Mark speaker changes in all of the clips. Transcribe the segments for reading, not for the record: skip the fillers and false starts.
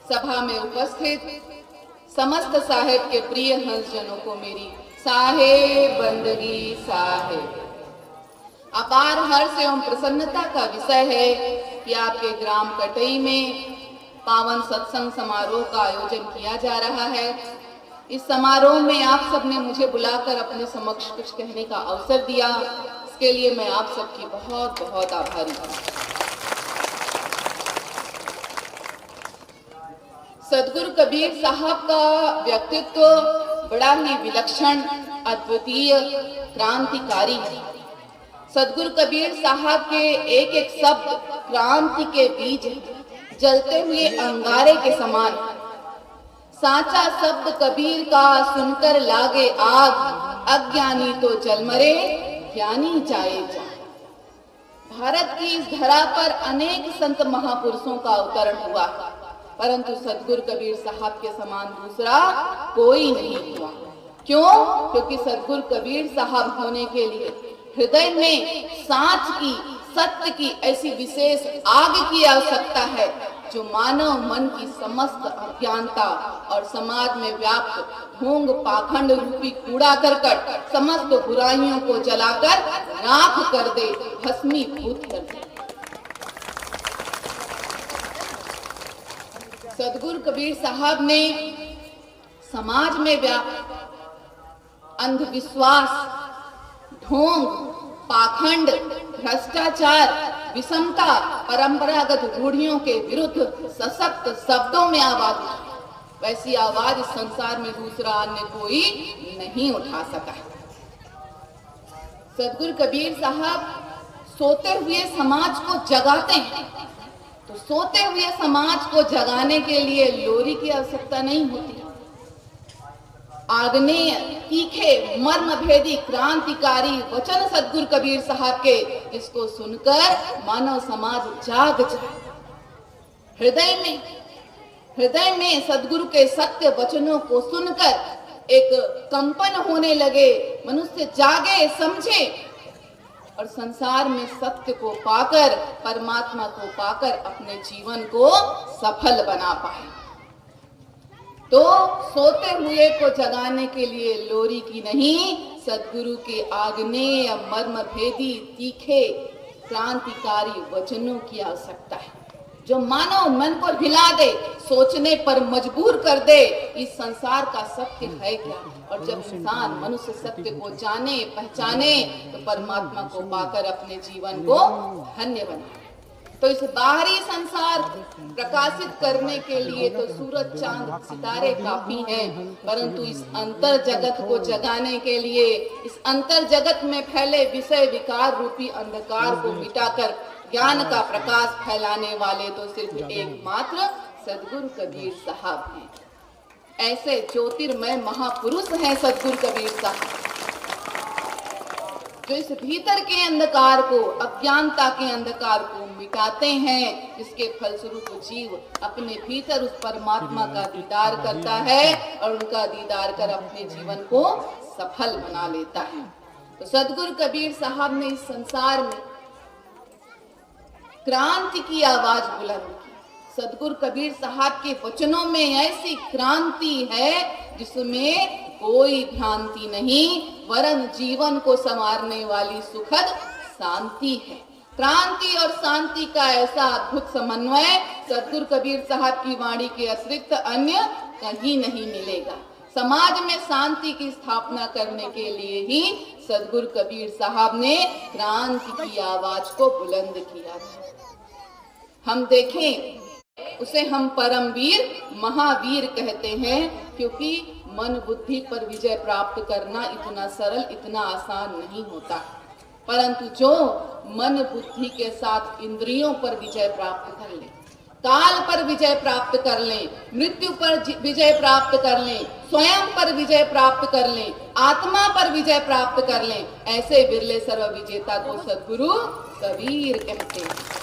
Speaker 1: सभा में उपस्थित समस्त साहेब के प्रिय हंसजनों को मेरी साहेब बंदगी साहेब। अपार हर्ष एवं प्रसन्नता का विषय है कि आपके ग्राम कटई में पावन सत्संग समारोह का आयोजन किया जा रहा है। इस समारोह में आप सबने मुझे बुलाकर अपने समक्ष कुछ कहने का अवसर दिया, इसके लिए मैं आप सबकी बहुत बहुत आभारी हूँ। सदगुरु कबीर साहब का व्यक्तित्व बड़ा ही विलक्षण, अद्वितीय, क्रांतिकारी है। सदगुरु कबीर साहब के एक एक शब्द क्रांति के बीज, जलते हुए अंगारे के समान। साचा शब्द कबीर का सुनकर लागे आग, अज्ञानी तो जल मरे, ज्ञानी जाए जाए। भारत की इस धरा पर अनेक संत महापुरुषों का अवतरण हुआ, परंतु सदगुरु कबीर साहब के समान दूसरा कोई नहीं हुआ। क्यों? क्योंकि सदगुरु कबीर साहब होने के लिए हृदय में सांच की, सत्य की ऐसी विशेष आग की आवश्यकता है जो मानव मन की समस्त अज्ञानता और समाज में व्याप्त ढोंग पाखंड रूपी कूड़ा करकट समस्त बुराइयों को जलाकर राख कर दे, भस्मीभूत कर दे। सदगुरु कबीर साहब ने समाज में व्याप्त अंधविश्वास, ढोंग, पाखंड, भ्रष्टाचार, विषमता, परंपरागत रूढ़ियों के विरुद्ध सशक्त शब्दों में आवाज उठाई। वैसी आवाज इस संसार में दूसरा अन्य कोई नहीं उठा सका। सदगुरु कबीर साहब सोते हुए समाज को जगाते हैं, तो सोते हुए समाज को जगाने के लिए लोरी की आवश्यकता नहीं होती। आग्नेय, तीखे, मर्मभेदी, क्रांतिकारी वचन सदगुरु कबीर साहब के, इसको सुनकर मानव समाज जाग जाए। हृदय में सदगुरु के सत्य वचनों को सुनकर एक कंपन होने लगे, मनुष्य जागे, समझे और संसार में सत्य को पाकर, परमात्मा को पाकर अपने जीवन को सफल बना पाए। तो सोते हुए को जगाने के लिए लोरी की नहीं, सदगुरु के आग्नेय, मर्मभेदी, तीखे, क्रांतिकारी वचनों की आवश्यकता है, जो मानव मन को हिला दे, सोचने पर मजबूर कर दे इस संसार का सत्य है क्या। और जब इंसान, मनुष्य सत्य को जाने, पहचाने, तो परमात्मा को पाकर अपने जीवन को धन्य बनाए। तो इस बाहरी संसार प्रकाशित करने के लिए तो सूरज, चांद, सितारे काफी हैं, परंतु इस अंतर जगत को जगाने के लिए, इस अंतर जगत में फैले विषय विकार रूपी अंधकार को मिटाकर ज्ञान का प्रकाश फैलाने वाले तो सिर्फ एकमात्र सदगुरु कबीर साहब हैं। ऐसे ज्योतिर्मय महापुरुष हैं सदगुरु कबीर साहब, जो इस भीतर के अंधकार को, अज्ञानता के अंधकार को मिटाते हैं, जिसके फलस्वरूप जीव अपने भीतर उस परमात्मा का दीदार करता है और उनका दीदार कर अपने जीवन को सफल बना लेता है। तो सदगुरु कबीर साहब ने इस संसार में क्रांति की आवाज बुलंद की। सदगुरु कबीर साहब के वचनों में ऐसी क्रांति है जिसमें कोई भ्रांति नहीं, वरन जीवन को संवारने वाली सुखद शांति है। क्रांति और शांति का ऐसा अद्भुत समन्वय सदगुरु कबीर साहब की वाणी के अतिरिक्त अन्य कहीं नहीं मिलेगा। समाज में शांति की स्थापना करने के लिए ही सदगुरु कबीर साहब ने क्रांति की आवाज को बुलंद किया था। हम देखें, उसे हम परमवीर, महावीर कहते हैं, क्योंकि मन बुद्धि पर विजय प्राप्त करना इतना सरल, इतना आसान नहीं होता। परंतु जो मन बुद्धि के साथ इंद्रियों पर विजय प्राप्त कर ले, काल पर विजय प्राप्त कर ले, मृत्यु पर विजय प्राप्त कर ले, स्वयं पर विजय प्राप्त कर ले, आत्मा पर विजय प्राप्त कर ले, ऐसे बिरले सर्व विजेता को सदगुरु कबीर कहते हैं।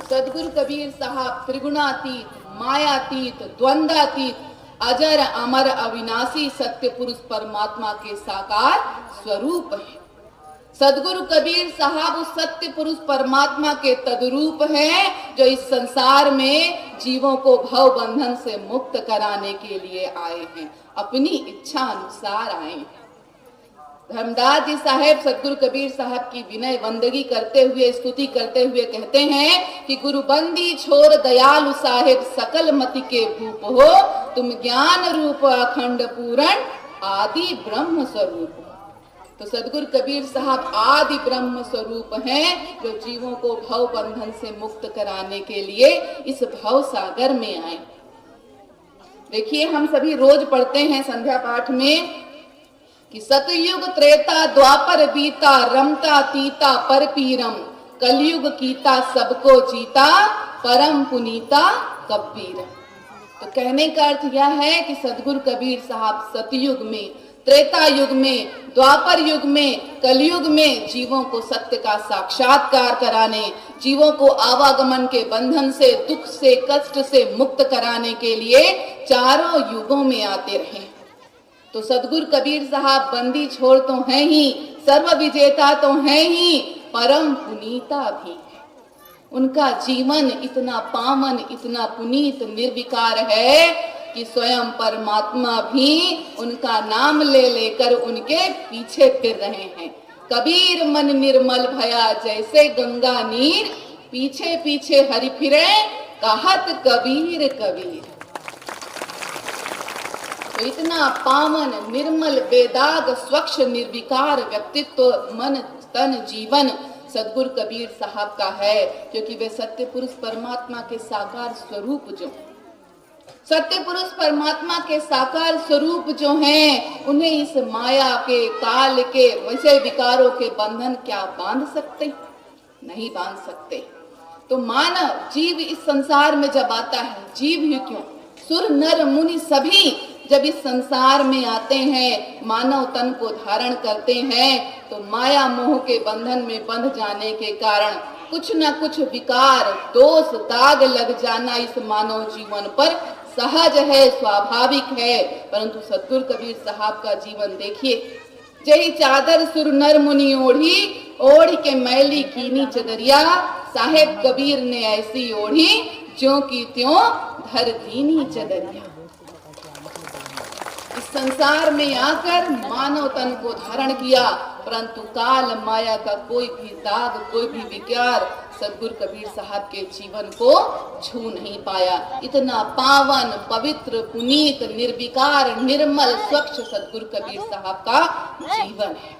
Speaker 1: सदगुरु कबीर साहब त्रिगुणातीत, मायातीत, द्वंद्वातीत, अजर अमर अविनाशी सत्य पुरुष परमात्मा के साकार स्वरूप है। सदगुरु कबीर साहब उस सत्य पुरुष परमात्मा के तद्रूप हैं जो इस संसार में जीवों को भव बंधन से मुक्त कराने के लिए आए हैं, अपनी इच्छा अनुसार आए हैं। धर्मदास जी साहेब सदगुरु कबीर साहब की विनय बंदगी करते हुए, स्तुति करते हुए कहते हैं कि गुरु बंदी छोर दयालु साहेब सकल मति के भूप हो, तुम ज्ञान रूप अखंड पूरण आदि ब्रह्म स्वरूप हो। तो सदगुरु कबीर साहब आदि ब्रह्म स्वरूप हैं जो जीवों को भव बंधन से मुक्त कराने के लिए इस भव सागर में आए। देखिए, हम सभी रोज पढ़ते हैं संध्या पाठ में कि सतयुग त्रेता द्वापर बीता, रमता तीता पर पीरम, कलयुग कीता सबको जीता, परम पुनीता कबीर। तो कहने का अर्थ यह है कि सदगुरु कबीर साहब सतयुग में, त्रेता युग में, द्वापर युग में, कलयुग में जीवों को सत्य का साक्षात्कार कराने, जीवों को आवागमन के बंधन से, दुख से, कष्ट से मुक्त कराने के लिए चारों युगों में आते रहे। तो सदगुरु कबीर साहब बंदी छोड़ तो हैं ही, सर्व विजेता तो हैं ही, परम पुनीता भी है। उनका जीवन इतना पावन, इतना पुनीत, निर्विकार है कि स्वयं परमात्मा भी उनका नाम ले लेकर उनके पीछे फिर रहे हैं। कबीर मन निर्मल भया जैसे गंगा नीर, पीछे पीछे हरि फिरे कहत कबीर कबीर। तो इतना पावन, निर्मल, बेदाग, स्वच्छ, निर्विकार व्यक्तित्व, मन, तन, जीवन सदगुरु कबीर साहब का है, क्योंकि वे सत्य पुरुष परमात्मा के साकार स्वरूप जो सत्य पुरुष परमात्मा के साकार स्वरूप जो हैं, उन्हें इस माया के, काल के, विषय विकारों के बंधन क्या बांध सकते? नहीं बांध सकते। तो मानव जीव इस संसार में जब आता है, जीव ही क्यों, सुर नर मुनि सभी जब इस संसार में आते हैं, मानव तन को धारण करते हैं, तो माया मोह के बंधन में बंध जाने के कारण कुछ न कुछ विकार, दोष, दाग लग जाना इस मानव जीवन पर सहज है, स्वाभाविक है। परंतु सदगुरु कबीर साहब का जीवन देखिए, जही चादर सुर नर मुनि ओढ़ी, ओढ़ के मैली कीनी चदरिया, साहेब कबीर ने ऐसी ओढ़ी ज्यों की त्यों धर दीनी चदरिया। इस संसार में आकर मानव तन को धारण किया, परंतु काल माया का कोई भी दाग, कोई भी विकार सदगुरु कबीर साहब के जीवन को छू नहीं पाया। इतना पावन, पवित्र, पुनीत, निर्विकार, निर्मल, स्वच्छ सदगुरु कबीर साहब का जीवन है।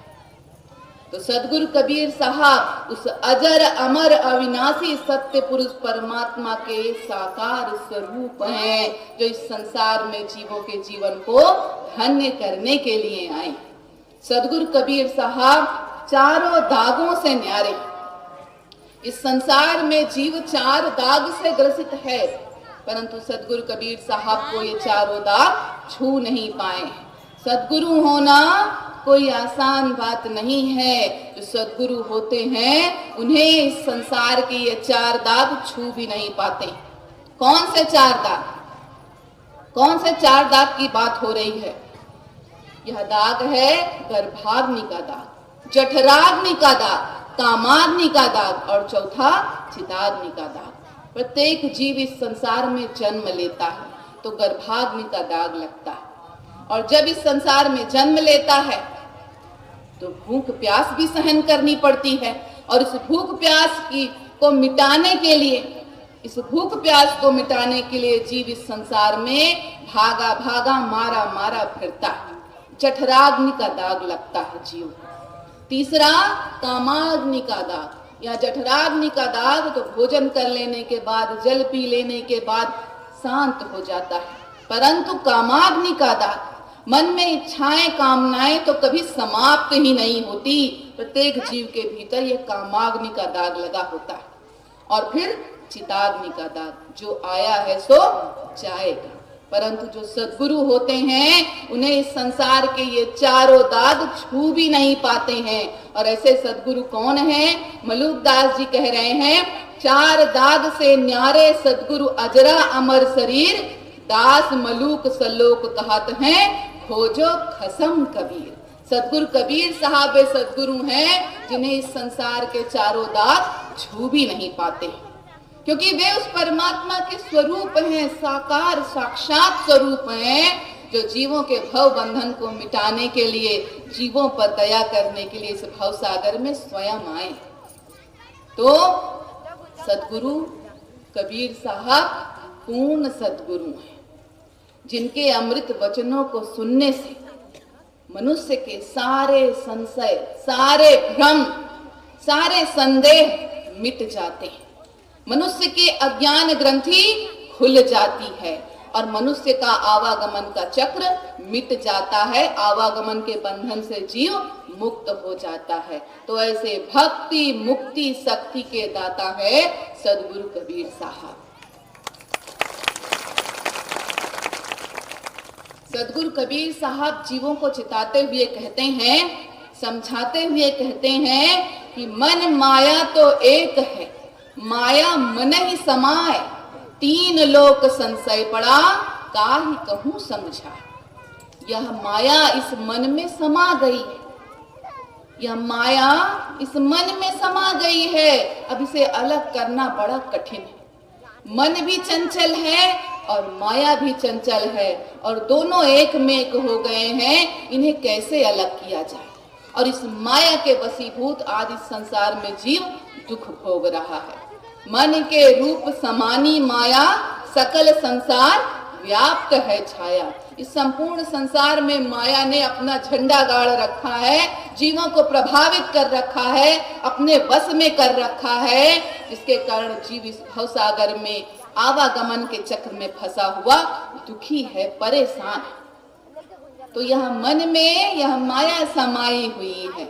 Speaker 1: तो सदगुरु कबीर साहब उस अजर अमर अविनाशी सत्य पुरुष परमात्मा के साकार स्वरूप हैं, जो इस संसार में जीवों के जीवन को धन्य करने के लिए आए। सदगुरु कबीर साहब चारों दागों से न्यारे। इस संसार में जीव चार दाग से ग्रसित है, परंतु सदगुरु कबीर साहब को ये चारों दाग छू नहीं पाए। सदगुरु होना कोई आसान बात नहीं है। जो सदगुरु होते हैं उन्हें इस संसार के ये चार दाग छू भी नहीं पाते। कौन से चार दाग? कौन से चार दाग की बात हो रही है? यह दाग है गर्भाग्नि का दाग, जठराग्नि का दाग, कामाग्नि का दाग और चौथा चिताग्नि का दाग। प्रत्येक जीव इस संसार में जन्म लेता है तो गर्भाग्नि का दाग लगता है, और जब इस संसार में जन्म लेता है तो भूख प्यास भी सहन करनी पड़ती है, और इस भूख प्यास को मिटाने के लिए, इस भूख प्यास को मिटाने के लिए जीव इस संसार में भागा भागा, मारा मारा फिरता है। जठराग्नि का दाग लगता है जीव। तीसरा कामाग्नि का दाग। या जठराग्नि का दाग तो भोजन कर लेने के बाद, जल पी लेने के बाद शांत हो जाता है, परंतु कामाग्नि का दाग, मन में इच्छाएं, कामनाएं तो कभी समाप्त ही नहीं होती। प्रत्येक जीव के भीतर ये कामाग्नि का दाग लगा होता है। और फिर चिताग्नि का दाग, जो आया है सो जाएगा। परंतु जो सद्गुरु होते हैं उन्हें इस संसार के ये चारों दाग छू भी नहीं पाते हैं। और ऐसे सद्गुरु कौन हैं? मलुकदास जी कह रहे हैं, चार दाग से न्यारे सद्गुरु अजरा अमर शरीर, दास मलूक सलोक कहत हैं खोजो खसम कबीर। सदगुरु कबीर साहब वे सदगुरु हैं जिन्हें इस संसार के चारों दाग छू भी नहीं पाते, क्योंकि वे उस परमात्मा के स्वरूप हैं, साकार साक्षात स्वरूप हैं, जो जीवों के भव बंधन को मिटाने के लिए, जीवों पर दया करने के लिए इस भव सागर में स्वयं आए। तो सदगुरु कबीर साहब पूर्ण सदगुरु हैं, जिनके अमृत वचनों को सुनने से मनुष्य के सारे संशय, सारे भ्रम, सारे संदेह मिट जाते हैं। मनुष्य की अज्ञान ग्रंथि खुल जाती है और मनुष्य का आवागमन का चक्र मिट जाता है, आवागमन के बंधन से जीव मुक्त हो जाता है। तो ऐसे भक्ति मुक्ति शक्ति के दाता है सदगुरु कबीर साहब। सदगुरु कबीर साहब जीवों को चिताते हुए कहते हैं, समझाते हुए कहते हैं कि मन माया तो एक है, माया मन ही समाए, तीन लोक संशय पड़ा, काहि कहूं समझा। यह माया इस मन में समा गई है, यह माया इस मन में समा गई है, अब इसे अलग करना बड़ा कठिन है। मन भी चंचल है और माया भी चंचल है, और दोनों एक में एक हो गए हैं, इन्हें कैसे अलग किया जाए। और इस माया के वशीभूत आज इस संसार में जीव दुख भोग रहा है। मन के रूप समानी माया, सकल संसार व्याप्त है छाया। इस संपूर्ण संसार में माया ने अपना झंडा गाड़ रखा है, जीवों को प्रभावित कर रखा है, अपने वश में कर रखा है, जिसके कारण जीव इस भवसागर में आवागमन के चक्र में फंसा हुआ दुखी है, परेशान है। तो यह मन में यह माया समाई हुई है।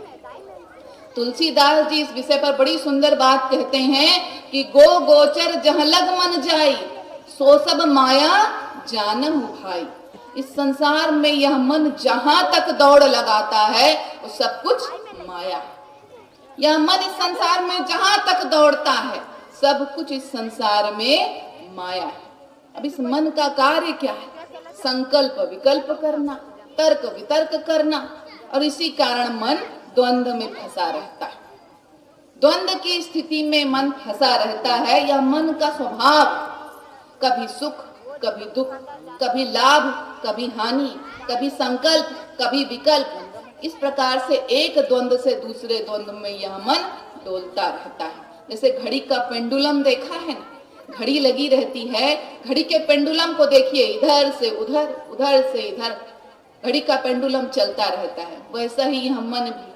Speaker 1: तुलसीदास जी इस विषय पर बड़ी सुंदर बात कहते हैं कि गो गोचर जहाँ लग मन जाई, सो सब माया जानहु भाई। इस संसार में यह मन जहां तक दौड़ लगाता है वो सब कुछ माया है। यह मन इस संसार में जहां तक दौड़ता है सब कुछ इस संसार में माया है। अब इस मन का कार्य क्या है? संकल्प विकल्प करना, तर्क वितर्क करना, और इसी कारण मन द्वंद्व में फंसा रहता है। द्वंद्व की स्थिति में मन फंसा रहता है। यह मन का स्वभाव, कभी सुख कभी दुख, कभी लाभ कभी हानि, कभी संकल्प कभी विकल्प, इस प्रकार से एक द्वंद्व से दूसरे द्वंद्व में यह मन डोलता रहता है। जैसे घड़ी का पेंडुलम देखा है ना, घड़ी लगी रहती है, घड़ी के पेंडुलम को देखिए, इधर से उधर, उधर से इधर घड़ी का पेंडुलम चलता रहता है। वैसा ही यह मन भी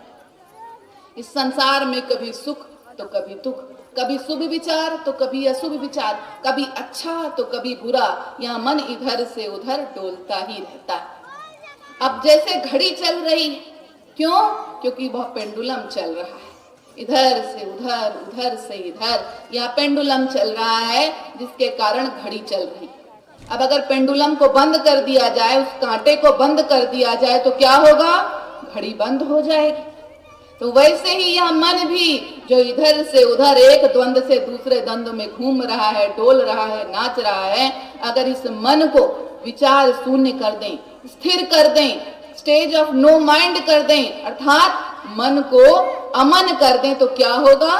Speaker 1: इस संसार में कभी सुख तो कभी दुख, कभी शुभ विचार तो कभी अशुभ विचार, कभी अच्छा तो कभी बुरा, यह मन इधर से उधर डोलता ही रहता है। अब जैसे घड़ी चल रही है, क्यों? क्योंकि वह पेंडुलम चल रहा है, इधर से उधर, उधर से इधर, यह पेंडुलम चल रहा है, जिसके कारण घड़ी चल रही है। अब अगर पेंडुलम को बंद कर दिया जाए, उस कांटे को बंद कर दिया जाए तो क्या होगा? घड़ी बंद हो जाएगी। तो वैसे ही यह मन भी जो इधर से उधर एक द्वंद्व से दूसरे द्वंद्व में घूम रहा है, डोल रहा है, नाच रहा है, अगर इस मन को विचार शून्य कर दें, स्थिर कर दें, स्टेज ऑफ नो माइंड कर दें, अर्थात मन को अमन कर दें, तो क्या होगा?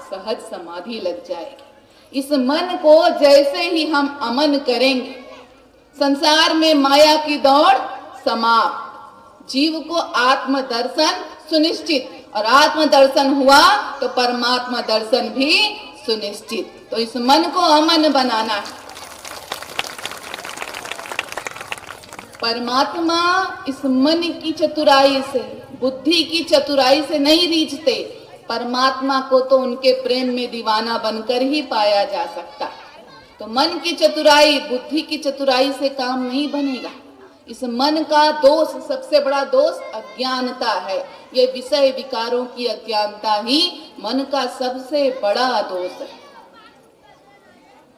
Speaker 1: सहज समाधि लग जाएगी। इस मन को जैसे ही हम अमन करेंगे, संसार में माया की दौड़ समाप्त, जीव को आत्मदर्शन सुनिश्चित, और आत्म दर्शन हुआ तो परमात्मा दर्शन भी सुनिश्चित। तो इस मन को अमन बनाना है। परमात्मा इस मन की चतुराई से, बुद्धि की चतुराई से नहीं रीझते। परमात्मा को तो उनके प्रेम में दीवाना बनकर ही पाया जा सकता है। तो मन की चतुराई, बुद्धि की चतुराई से काम नहीं बनेगा। इस मन का दोष, सबसे बड़ा दोष अज्ञानता है। ये विषय विकारों की अज्ञानता ही मन का सबसे बड़ा दोष है।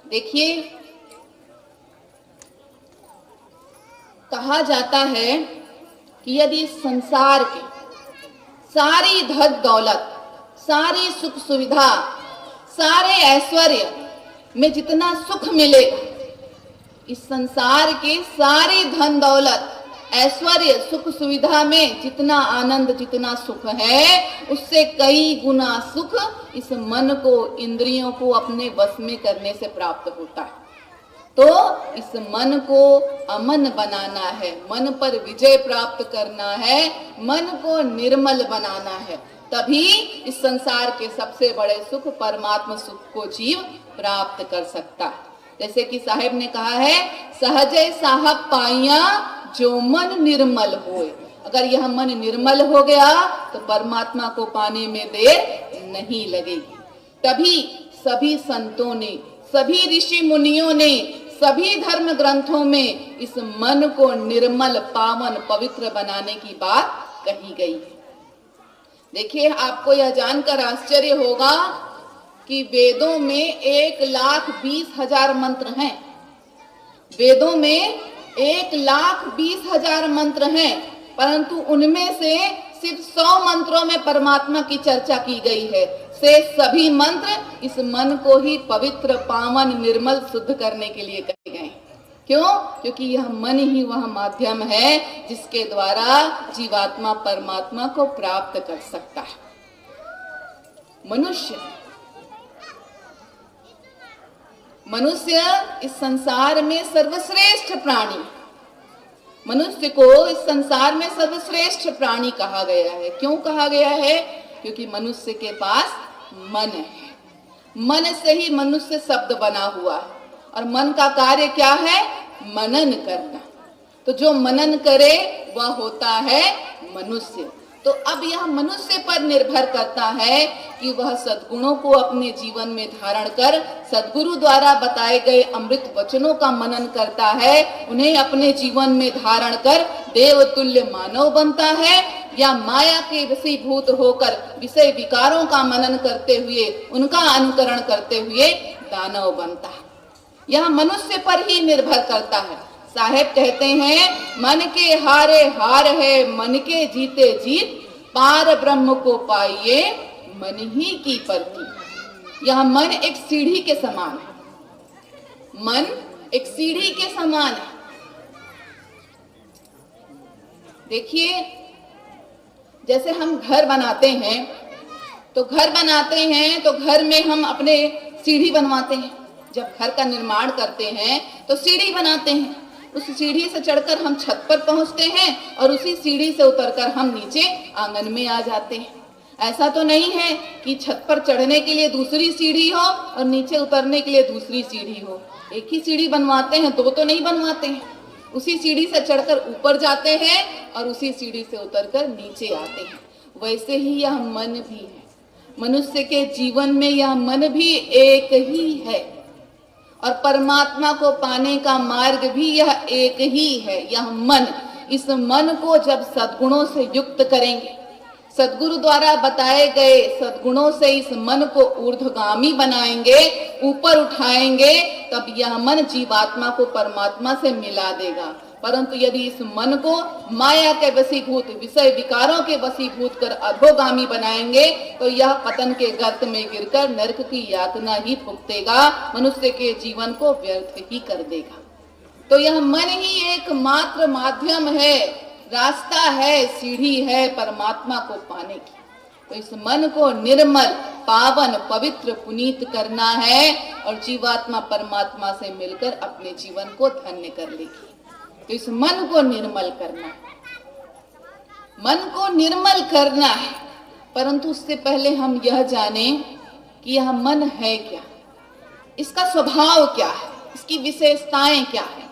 Speaker 1: देखिए, कहा जाता है कि यदि संसार के सारी धन दौलत, सारी सुख सुविधा, सारे ऐश्वर्य में जितना सुख मिलेगा, इस संसार के सारी धन दौलत, ऐश्वर्य सुख सुविधा में जितना आनंद जितना सुख है, उससे कई गुना सुख इस मन को, इंद्रियों को अपने वश में करने से प्राप्त होता है। तो इस मन को अमन बनाना है, मन पर विजय प्राप्त करना है, मन को निर्मल बनाना है, तभी इस संसार के सबसे बड़े सुख परमात्मा सुख को जीव प्राप्त कर सकता है। जैसे कि साहेब ने कहा है, सहजे साहब पाइया जो मन निर्मल होए। अगर यह मन निर्मल हो गया तो परमात्मा को पाने में देर नहीं लगेगी। तभी सभी संतों ने, सभी ऋषि मुनियों ने, सभी धर्म ग्रंथों में इस मन को निर्मल, पावन, पवित्र बनाने की बात कही गई है। देखिए, आपको यह जानकर आश्चर्य होगा कि वेदों में 1,20,000 मंत्र हैं। वेदों में 1,20,000 मंत्र हैं, परंतु उनमें से सिर्फ 100 मंत्रों में परमात्मा की चर्चा की गई है। से सभी मंत्र इस मन को ही पवित्र, पावन, निर्मल, शुद्ध करने के लिए कहे गए। क्यों? क्योंकि यह मन ही वह माध्यम है जिसके द्वारा जीवात्मा परमात्मा को प्राप्त कर सकता है। मनुष्य इस संसार में सर्वश्रेष्ठ प्राणी, मनुष्य को इस संसार में सर्वश्रेष्ठ प्राणी कहा गया है। क्यों कहा गया है? क्योंकि मनुष्य के पास मन है। मन से ही मनुष्य शब्द बना हुआ है, और मन का कार्य क्या है? मनन करना। तो जो मनन करे वह होता है मनुष्य। तो अब यह मनुष्य पर निर्भर करता है कि वह सद्गुणों को अपने जीवन में धारण कर सद्गुरु द्वारा बताए गए अमृत वचनों का मनन करता है, उन्हें अपने जीवन में धारण कर देवतुल्य मानव बनता है, या माया के वशीभूत होकर विषय विकारों का मनन करते हुए, उनका अनुकरण करते हुए दानव बनता है। यह मनुष्य पर ही निर्भर करता है। साहेब कहते हैं, मन के हारे हार है, मन के जीते जीत, पार ब्रह्म को पाइए मन ही की परती। यह मन एक सीढ़ी के समान है। मन एक सीढ़ी के समान है। देखिए, जैसे हम घर बनाते हैं तो घर में हम अपने सीढ़ी बनवाते हैं। जब घर का निर्माण करते हैं तो सीढ़ी बनाते हैं। उस सीढ़ी से चढ़कर हम छत पर पहुंचते हैं और उसी सीढ़ी से उतरकर हम नीचे आंगन में आ जाते हैं। ऐसा तो नहीं है कि छत पर चढ़ने के लिए दूसरी सीढ़ी हो और नीचे उतरने के लिए दूसरी सीढ़ी हो। एक ही सीढ़ी बनवाते हैं, दो तो नहीं बनवाते हैं। उसी सीढ़ी से चढ़कर ऊपर जाते हैं और उसी सीढ़ी से उतरकर नीचे आते हैं। वैसे ही यह मन भी है। मनुष्य के जीवन में यह मन भी एक ही है, और परमात्मा को पाने का मार्ग भी यह एक ही है। यह मन, इस मन को जब सद्गुणों से युक्त करेंगे, सद्गुरु द्वारा बताए गए सद्गुणों से इस मन को ऊर्ध्वगामी बनाएंगे, ऊपर उठाएंगे, तब यह मन जीवात्मा को परमात्मा से मिला देगा। परंतु यदि इस मन को माया के वशीभूत, विषय विकारों के वशीभूत कर अधोगामी बनाएंगे तो यह पतन के गर्त में गिरकर नरक की यातना ही भुगतेगा, मनुष्य के जीवन को व्यर्थ ही कर देगा। तो यह मन ही एकमात्र माध्यम है, रास्ता है, सीढ़ी है परमात्मा को पाने की। तो इस मन को निर्मल, पावन, पवित्र, पुनीत करना है और जीवात्मा परमात्मा से मिलकर अपने जीवन को धन्य कर लेगी। तो इस मन को निर्मल करना है, मन को निर्मल करना है। परंतु उससे पहले हम यह जानें कि यह मन है क्या, इसका स्वभाव क्या है, इसकी विशेषताएं क्या है।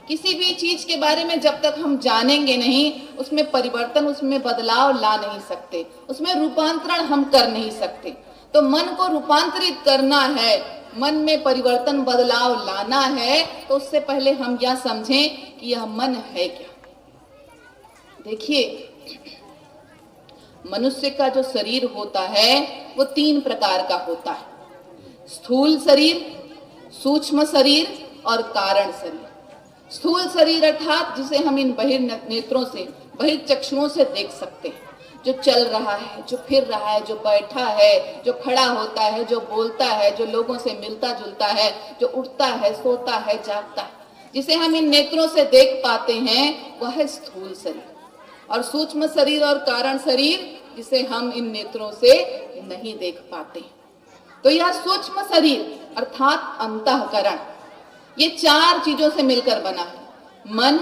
Speaker 1: किसी भी चीज के बारे में जब तक हम जानेंगे नहीं, उसमें परिवर्तन, उसमें बदलाव ला नहीं सकते, उसमें रूपांतरण हम कर नहीं सकते। तो मन को रूपांतरित करना है, मन में परिवर्तन, बदलाव लाना है, तो उससे पहले हम यह समझें कि यह मन है क्या। देखिए, मनुष्य का जो शरीर होता है वो 3 प्रकार का होता है: स्थूल शरीर, सूक्ष्म शरीर और कारण शरीर। स्थूल शरीर अर्थात जिसे हम इन बहिर नेत्रों से, बहिर चक्षुओं से देख सकते हैं, जो चल रहा है, जो फिर रहा है, जो बैठा है, जो खड़ा होता है, जो बोलता है, जो लोगों से मिलता जुलता है, जो उठता है, सोता है, जागता है। जिसे हम इन नेत्रों से देख पाते हैं वह है स्थूल शरीर, और सूक्ष्म शरीर और कारण शरीर जिसे हम इन नेत्रों से नहीं देख पाते। तो यह सूक्ष्म शरीर अर्थात अंतःकरण, ये 4 चीजों से मिलकर बना है, मन,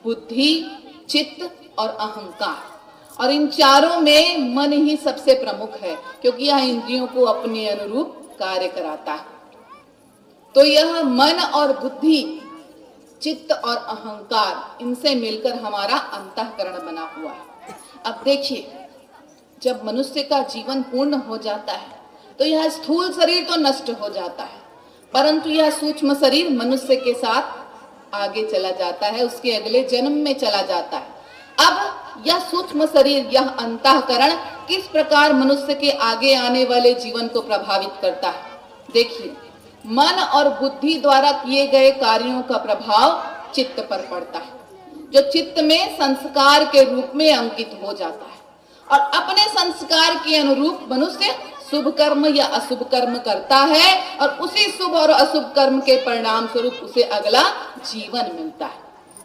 Speaker 1: बुद्धि, चित्त और अहंकार। और इन चारों में मन ही सबसे प्रमुख है, क्योंकि यह इंद्रियों को अपने अनुरूप कार्य कराता है। तो यह मन और बुद्धि, चित्त और अहंकार, इनसे मिलकर हमारा अंतःकरण बना हुआ है। अब देखिए, जब मनुष्य का जीवन पूर्ण हो जाता है तो यह स्थूल शरीर तो नष्ट हो जाता है, परंतु यह सूक्ष्म शरीर मनुष्य के साथ आगे चला जाता है, उसके अगले जन्म में चला जाता है। अब यह सूक्ष्म शरीर, यह अंतःकरण किस प्रकार मनुष्य के आगे आने वाले जीवन को प्रभावित करता है? देखिए, मन और बुद्धि द्वारा किए गए कार्यों का प्रभाव चित्त पर पड़ता है, जो चित्त में संस्कार के रूप में अंकित हो जाता है, और अपने संस्कार के अनुरूप मनुष्य शुभ कर्म या अशुभ कर्म करता है, और उसी शुभ और अशुभ कर्म के परिणाम स्वरूप उसे अगला जीवन मिलता है।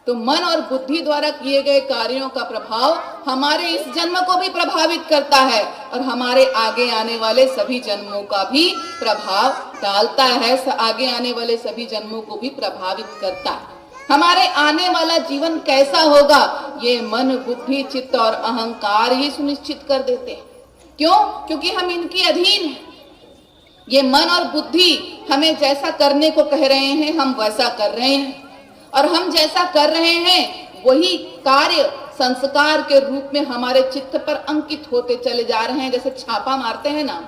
Speaker 1: तो मन और बुद्धि द्वारा किए गए कार्यों का प्रभाव हमारे इस जन्म को भी प्रभावित करता है, और हमारे आगे आने वाले सभी जन्मों का भी प्रभाव डालता है, आगे आने वाले सभी जन्मों को भी प्रभावित करता है। हमारे आने वाला जीवन कैसा होगा, ये मन, बुद्धि, चित्त और अहंकार ही सुनिश्चित कर देते हैं। क्यों? क्योंकि हम इनके अधीन हैं। ये मन और बुद्धि हमें जैसा करने को कह रहे हैं हम वैसा कर रहे हैं, और हम जैसा कर रहे हैं वही कार्य संस्कार के रूप में हमारे चित्त पर अंकित होते चले जा रहे हैं। जैसे छापा मारते हैं ना,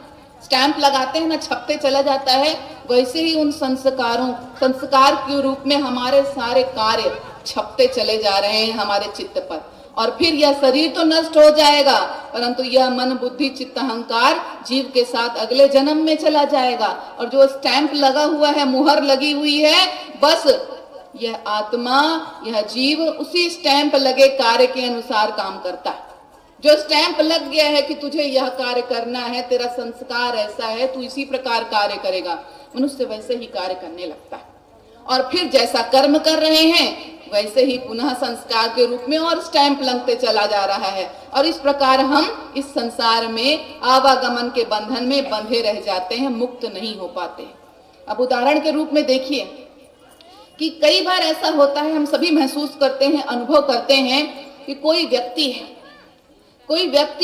Speaker 1: स्टैंप लगाते हैं ना, छपते चला जाता है, वैसे ही उन संस्कार के रूप में हमारे सारे कार्य छपते चले जा रहे हैं हमारे चित्त पर। और फिर यह शरीर तो नष्ट हो जाएगा, परंतु यह मन, बुद्धि, चित्त, अहंकार जीव के साथ अगले जन्म में चला जाएगा। और जो स्टैंप लगा हुआ है, मुहर लगी हुई है, बस यह आत्मा, यह जीव उसी स्टैंप लगे कार्य के अनुसार काम करता है। जो स्टैंप लग गया है कि तुझे यह कार्य करना है, तेरा संस्कार ऐसा है, तू इसी प्रकार कार्य करेगा, मनुष्य वैसे ही कार्य करने लगता है। और फिर जैसा कर्म कर रहे हैं वैसे ही पुनः संस्कार के रूप में और स्टैंप लगते चला जा रहा है, और इस प्रकार हम इस संसार में आवागमन के बंधन में बंधे रह जाते हैं, मुक्त नहीं हो पाते। अब उदाहरण के रूप में देखिए कि कई बार ऐसा होता है, हम सभी महसूस करते हैं, अनुभव करते हैं कि कोई व्यक्ति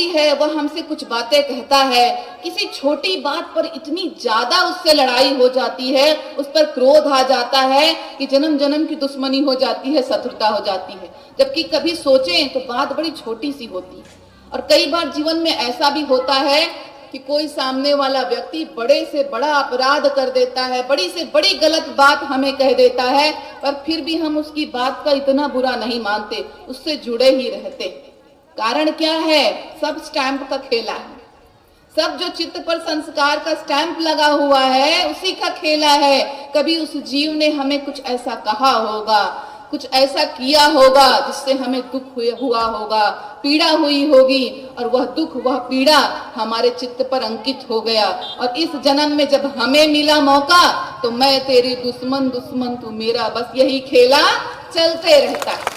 Speaker 1: है, वह हमसे कुछ बातें कहता है, किसी छोटी बात पर इतनी ज्यादा उससे लड़ाई हो जाती है, उस पर क्रोध आ जाता है कि जन्म जन्म की दुश्मनी हो जाती है, शत्रुता हो जाती है, जबकि कभी सोचें तो बात बड़ी छोटी सी होती है। और कई बार जीवन में ऐसा भी होता है कि कोई सामने वाला व्यक्ति बड़े से बड़ा अपराध कर देता है, बड़ी से बड़ी गलत बात हमें कह देता है, पर फिर भी हम उसकी बात का इतना बुरा नहीं मानते, उससे जुड़े ही रहते। कारण क्या है? सब स्टैंप का खेला है, सब जो चित्त पर संस्कार का स्टैंप लगा हुआ है उसी का खेला है। कभी उस जीव ने हमें कुछ ऐसा कहा होगा, कुछ ऐसा किया होगा जिससे हमें दुख हुआ होगा, पीड़ा हुई होगी, और वह दुख, वह पीड़ा हमारे चित्त पर अंकित हो गया। और इस जन्म में जब हमें मिला मौका तो मैं तेरी दुश्मन, दुश्मन तू मेरा, बस यही खेला चलते रहता है।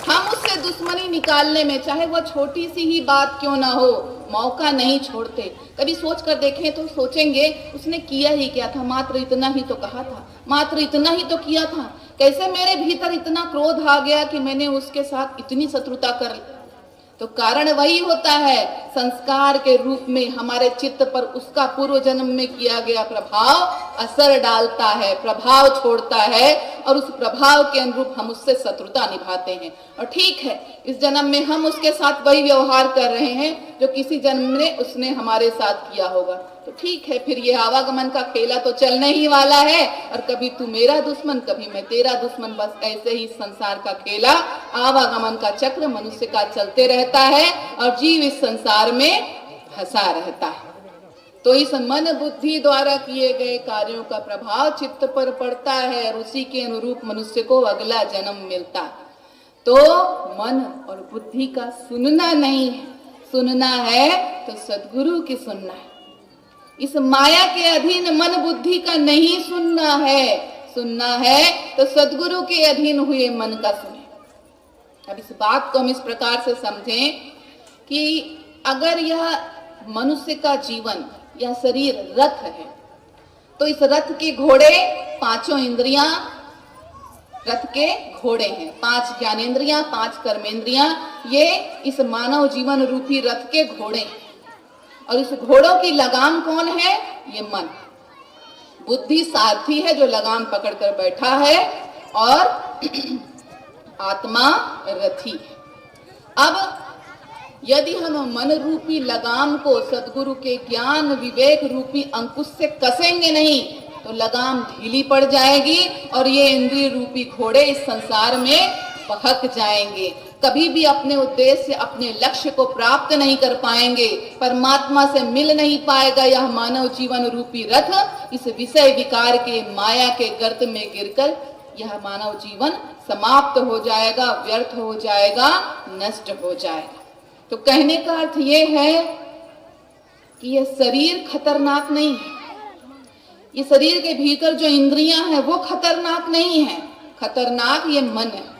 Speaker 1: हम उससे दुश्मनी निकालने में, चाहे वह छोटी सी ही बात क्यों ना हो, मौका नहीं छोड़ते। कभी सोच कर देखें तो सोचेंगे उसने किया ही क्या था, मात्र इतना ही तो कहा था, मात्र इतना ही तो किया था, कैसे मेरे भीतर इतना क्रोध आ गया कि मैंने उसके साथ इतनी शत्रुता कर। तो कारण वही होता है, संस्कार के रूप में हमारे चित्त पर उसका पूर्व जन्म में किया गया प्रभाव असर डालता है, प्रभाव छोड़ता है, और उस प्रभाव के अनुरूप हम उससे शत्रुता निभाते हैं। और ठीक है, इस जन्म में हम उसके साथ वही व्यवहार कर रहे हैं जो किसी जन्म में उसने हमारे साथ किया होगा। तो ठीक है, फिर ये आवागमन का खेला तो चलने ही वाला है, और कभी तू मेरा दुश्मन, कभी मैं तेरा दुश्मन, बस ऐसे ही संसार का खेला, आवागमन का चक्र मनुष्य का चलते रहता है, और जीव इस संसार में फंसा रहता है। तो इस मन बुद्धि द्वारा किए गए कार्यों का प्रभाव चित्त पर पड़ता है, और उसी के अनुरूप मनुष्य को अगला जन्म मिलता है। तो मन और बुद्धि का सुनना नहीं है, सुनना है तो सद्गुरु की सुनना है। इस माया के अधीन मन बुद्धि का नहीं सुनना है, सुनना है तो सद्गुरु के अधीन हुए मन का सुने। अब इस बात को हम इस प्रकार से समझें कि अगर यह मनुष्य का जीवन, यह शरीर रथ है, तो इस रथ के घोड़े पांचों इंद्रियां रथ के घोड़े हैं। 5 ज्ञानेंद्रियां, 5 कर्मेंद्रियां, ये इस मानव जीवन रूपी रथ के घोड़े हैं। और इस घोड़ों की लगाम कौन है? ये मन। बुद्धि सारथी है जो लगाम पकड़कर बैठा है और आत्मा रथी है। अब यदि हम मन रूपी लगाम को सद्गुरु के ज्ञान विवेक रूपी अंकुश से कसेंगे नहीं तो लगाम ढीली पड़ जाएगी और ये इंद्रिय रूपी घोड़े इस संसार में बहक जाएंगे। कभी भी अपने उद्देश्य, अपने लक्ष्य को प्राप्त नहीं कर पाएंगे, परमात्मा से मिल नहीं पाएगा। यह मानव जीवन रूपी रथ इस विषय विकार के माया के गर्त में गिरकर यह मानव जीवन समाप्त हो जाएगा, व्यर्थ हो जाएगा, नष्ट हो जाएगा। तो कहने का अर्थ ये है कि यह शरीर खतरनाक नहीं है, ये शरीर के भीतर जो इंद्रियां हैं वो खतरनाक नहीं है, खतरनाक ये मन है।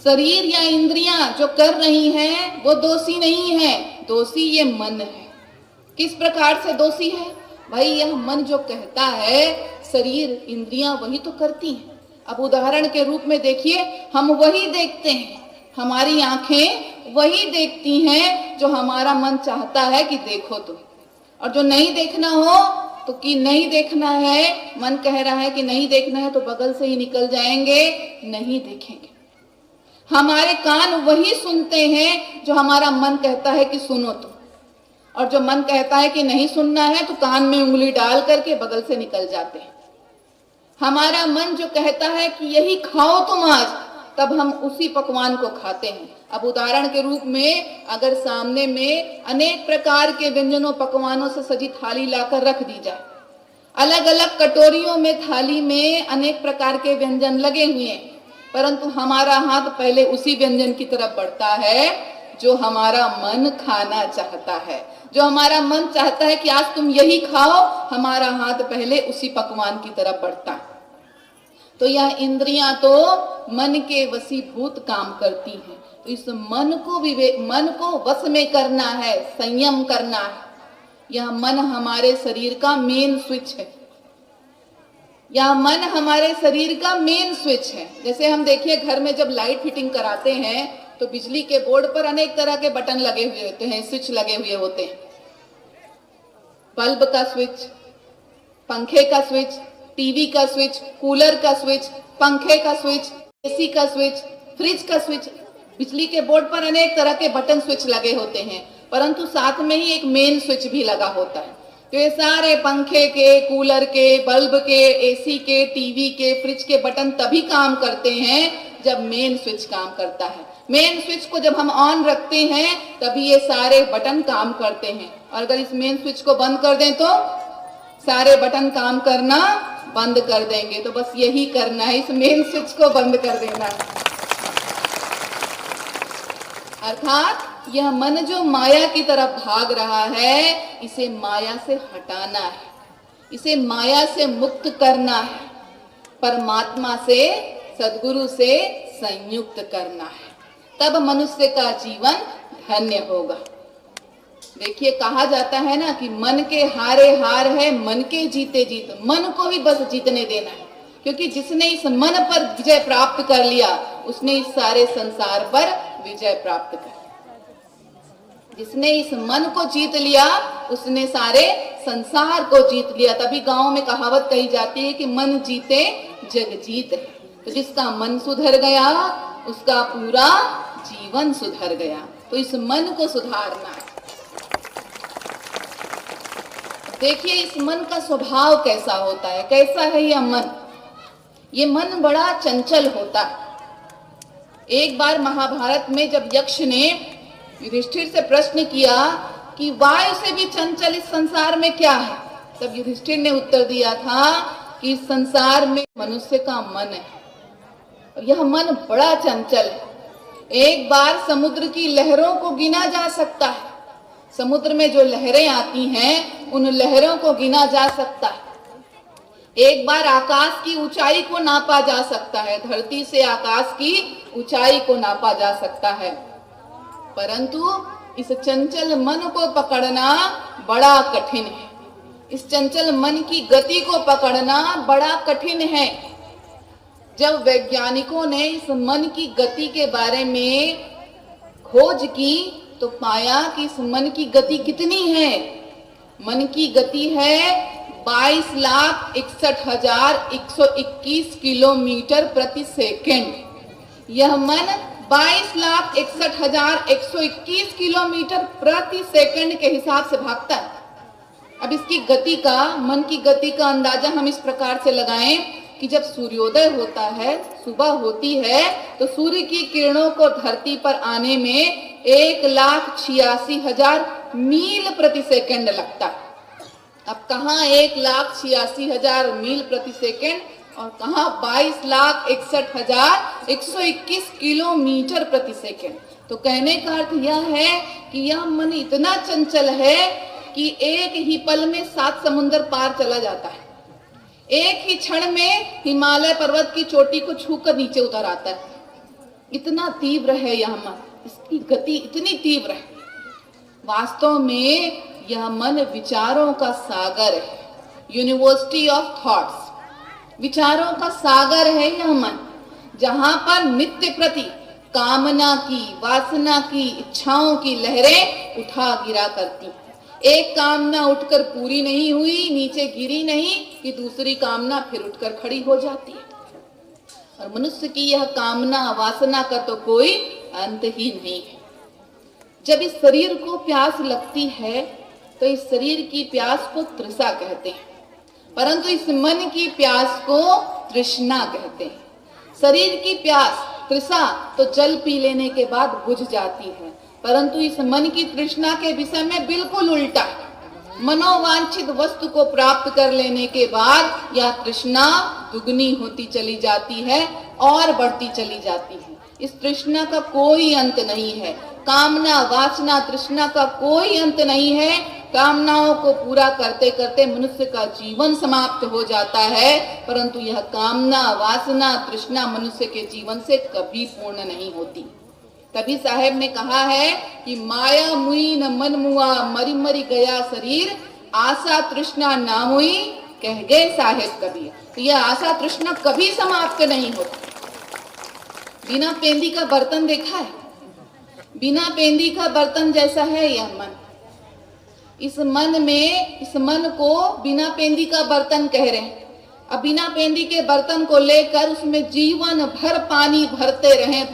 Speaker 1: शरीर या इंद्रियां जो कर रही हैं वो दोषी नहीं है, दोषी ये मन है। किस प्रकार से दोषी है? भाई यह मन जो कहता है, शरीर इंद्रियां वही तो करती हैं। अब उदाहरण के रूप में देखिए, हम वही देखते हैं, हमारी आंखें वही देखती हैं जो हमारा मन चाहता है कि देखो तो, और जो नहीं देखना हो तो कि नहीं देखना है, मन कह रहा है कि नहीं देखना है तो बगल से ही निकल जाएंगे, नहीं देखेंगे। हमारे कान वही सुनते हैं जो हमारा मन कहता है कि सुनो तो, और जो मन कहता है कि नहीं सुनना है तो कान में उंगली डाल करके बगल से निकल जाते हैं। हमारा मन जो कहता है कि यही खाओ तुम आज, तब हम उसी पकवान को खाते हैं। अब उदाहरण के रूप में अगर सामने में अनेक प्रकार के व्यंजनों पकवानों से सजी थाली लाकर रख दी जाए, अलग अलग कटोरियों में थाली में अनेक प्रकार के व्यंजन लगे हुए हैं, परंतु हमारा हाथ पहले उसी व्यंजन की तरफ बढ़ता है जो हमारा मन खाना चाहता है। जो हमारा मन चाहता है कि आज तुम यही खाओ, हमारा हाथ पहले उसी पकवान की तरफ बढ़ता है। तो यह इंद्रियां तो मन के वशीभूत काम करती हैं। तो इस मन को वश में करना है, संयम करना है। यह मन हमारे शरीर का मेन स्विच है, यह मन हमारे शरीर का मेन स्विच है। जैसे हम देखिए घर में जब लाइट फिटिंग कराते हैं तो बिजली के बोर्ड पर अनेक तरह के बटन लगे हुए होते हैं, स्विच लगे हुए होते हैं। बल्ब का स्विच, पंखे का स्विच, टीवी का स्विच, कूलर का स्विच, पंखे का स्विच, एसी का स्विच, फ्रिज का स्विच। बिजली के बोर्ड पर अनेक तरह के बटन स्विच लगे होते हैं, परंतु साथ में ही एक मेन स्विच भी लगा होता है। तो ये सारे पंखे के, कूलर के, बल्ब के, एसी के, टीवी के, फ्रिज के बटन तभी काम करते हैं जब मेन स्विच काम करता है। मेन स्विच को जब हम ऑन रखते हैं तभी ये सारे बटन काम करते हैं, और अगर इस मेन स्विच को बंद कर दें तो सारे बटन काम करना बंद कर देंगे। तो बस यही करना है, इस मेन स्विच को बंद कर देना है। अर्थात यह मन जो माया की तरफ भाग रहा है, इसे माया से हटाना है, इसे माया से मुक्त करना है, परमात्मा से, सद्गुरु से संयुक्त करना है, तब मनुष्य का जीवन धन्य होगा। देखिए कहा जाता है ना कि मन के हारे हार है, मन के जीते जीत। मन को भी बस जीतने देना है, क्योंकि जिसने इस मन पर विजय प्राप्त कर लिया उसने इस सारे संसार पर विजय प्राप्त कर लिया। जिसने इस मन को जीत लिया उसने सारे संसार को जीत लिया। तभी गांव में कहावत कही जाती है कि मन जीते जग जीत है। तो जिसका मन सुधर गया उसका पूरा जीवन सुधर गया। तो इस मन को सुधारना है। देखिए इस मन का स्वभाव कैसा होता है, कैसा है यह मन। ये मन बड़ा चंचल होता है। एक बार महाभारत में जब यक्ष ने युधिष्ठिर से प्रश्न किया कि वायु से भी चंचल इस संसार में क्या है, तब युधिष्ठिर ने उत्तर दिया था कि इस संसार में मनुष्य का मन है, और यह मन बड़ा चंचल है। एक बार समुद्र की लहरों को गिना जा सकता है। समुद्र में जो लहरें आती हैं उन लहरों को गिना जा सकता है, एक बार आकाश की ऊंचाई को नापा जा सकता है, धरती से आकाश की ऊंचाई को नापा जा सकता है, परंतु इस चंचल मन को पकड़ना बड़ा कठिन है। इस चंचल मन की गति को पकड़ना बड़ा कठिन है। जब वैज्ञानिकों ने इस मन की गति के बारे में खोज की तो पाया कि इस मन की गति कितनी है। मन की गति है 22,61,121 किलोमीटर प्रति सेकेंड। यह मन 22,61,121 किलोमीटर प्रति सेकंड के हिसाब से भागता है। अब इसकी गति का, मन की गति का अंदाजा हम इस प्रकार से लगाएं कि जब सूर्योदय होता है, सुबह होती है, तो सूर्य की किरणों को धरती पर आने में 1,86,000 मील प्रति सेकंड लगता है। अब कहाँ 1,86,000 मील प्रति सेकंड और कहाँ 22,61,121 किलोमीटर प्रति सेकंड। तो कहने का अर्थ यह है कि यह मन इतना चंचल है कि एक ही पल में 7 समुंदर पार चला जाता है। एक ही क्षण में हिमालय पर्वत की चोटी को छूकर नीचे उतर आता है। इतना तीव्र है यह मन, इसकी गति इतनी तीव्र है। वास्तव में यह मन विचारों का सागर है, यूनिवर्सिटी ऑफ थॉट्स, विचारों का सागर है यह मन, जहां पर नित्य प्रति कामना की, वासना की, इच्छाओं की लहरें उठा गिरा करती हैं। एक कामना उठकर पूरी नहीं हुई, नीचे गिरी नहीं कि दूसरी कामना फिर उठकर खड़ी हो जाती है। और मनुष्य की यह कामना वासना का तो कोई अंत ही नहीं है। जब इस शरीर को प्यास लगती है तो इस शरीर की प्यास को तृषा कहते हैं, परंतु इस मन की प्यास को तृष्णा कहते हैं। शरीर की प्यास, तृषा तो जल पी लेने के बाद बुझ जाती है, परंतु इस मन की तृष्णा के विषय में बिल्कुल उल्टा है। मनोवांछित वस्तु को प्राप्त कर लेने के बाद यह तृष्णा दुगनी होती चली जाती है और बढ़ती चली जाती है। इस तृष्णा का कोई अंत नहीं है। कामना, वासना, तृष्णा का कोई अंत नहीं है। कामनाओं को पूरा करते करते मनुष्य का जीवन समाप्त हो जाता है, परंतु यह कामना, वासना, तृष्णा मनुष्य के जीवन से कभी पूर्ण नहीं होती। तभी साहेब ने कहा है कि माया मुई न मन मुआ, मरी मरी गया शरीर, आशा तृष्णा ना हुई, कह गए साहेब कबीर। तो यह आशा तृष्णा कभी समाप्त नहीं होती। बिना पेंदी का बर्तन देखा है? बिना पेंदी का बर्तन जैसा है यह मन। इस मन में, इस मन को बिना पेंदी का बर्तन कह रहे हैं। अब बिना पेंदी के बर्तन को लेकर उसमें जीवन भर पानी भरते रहें,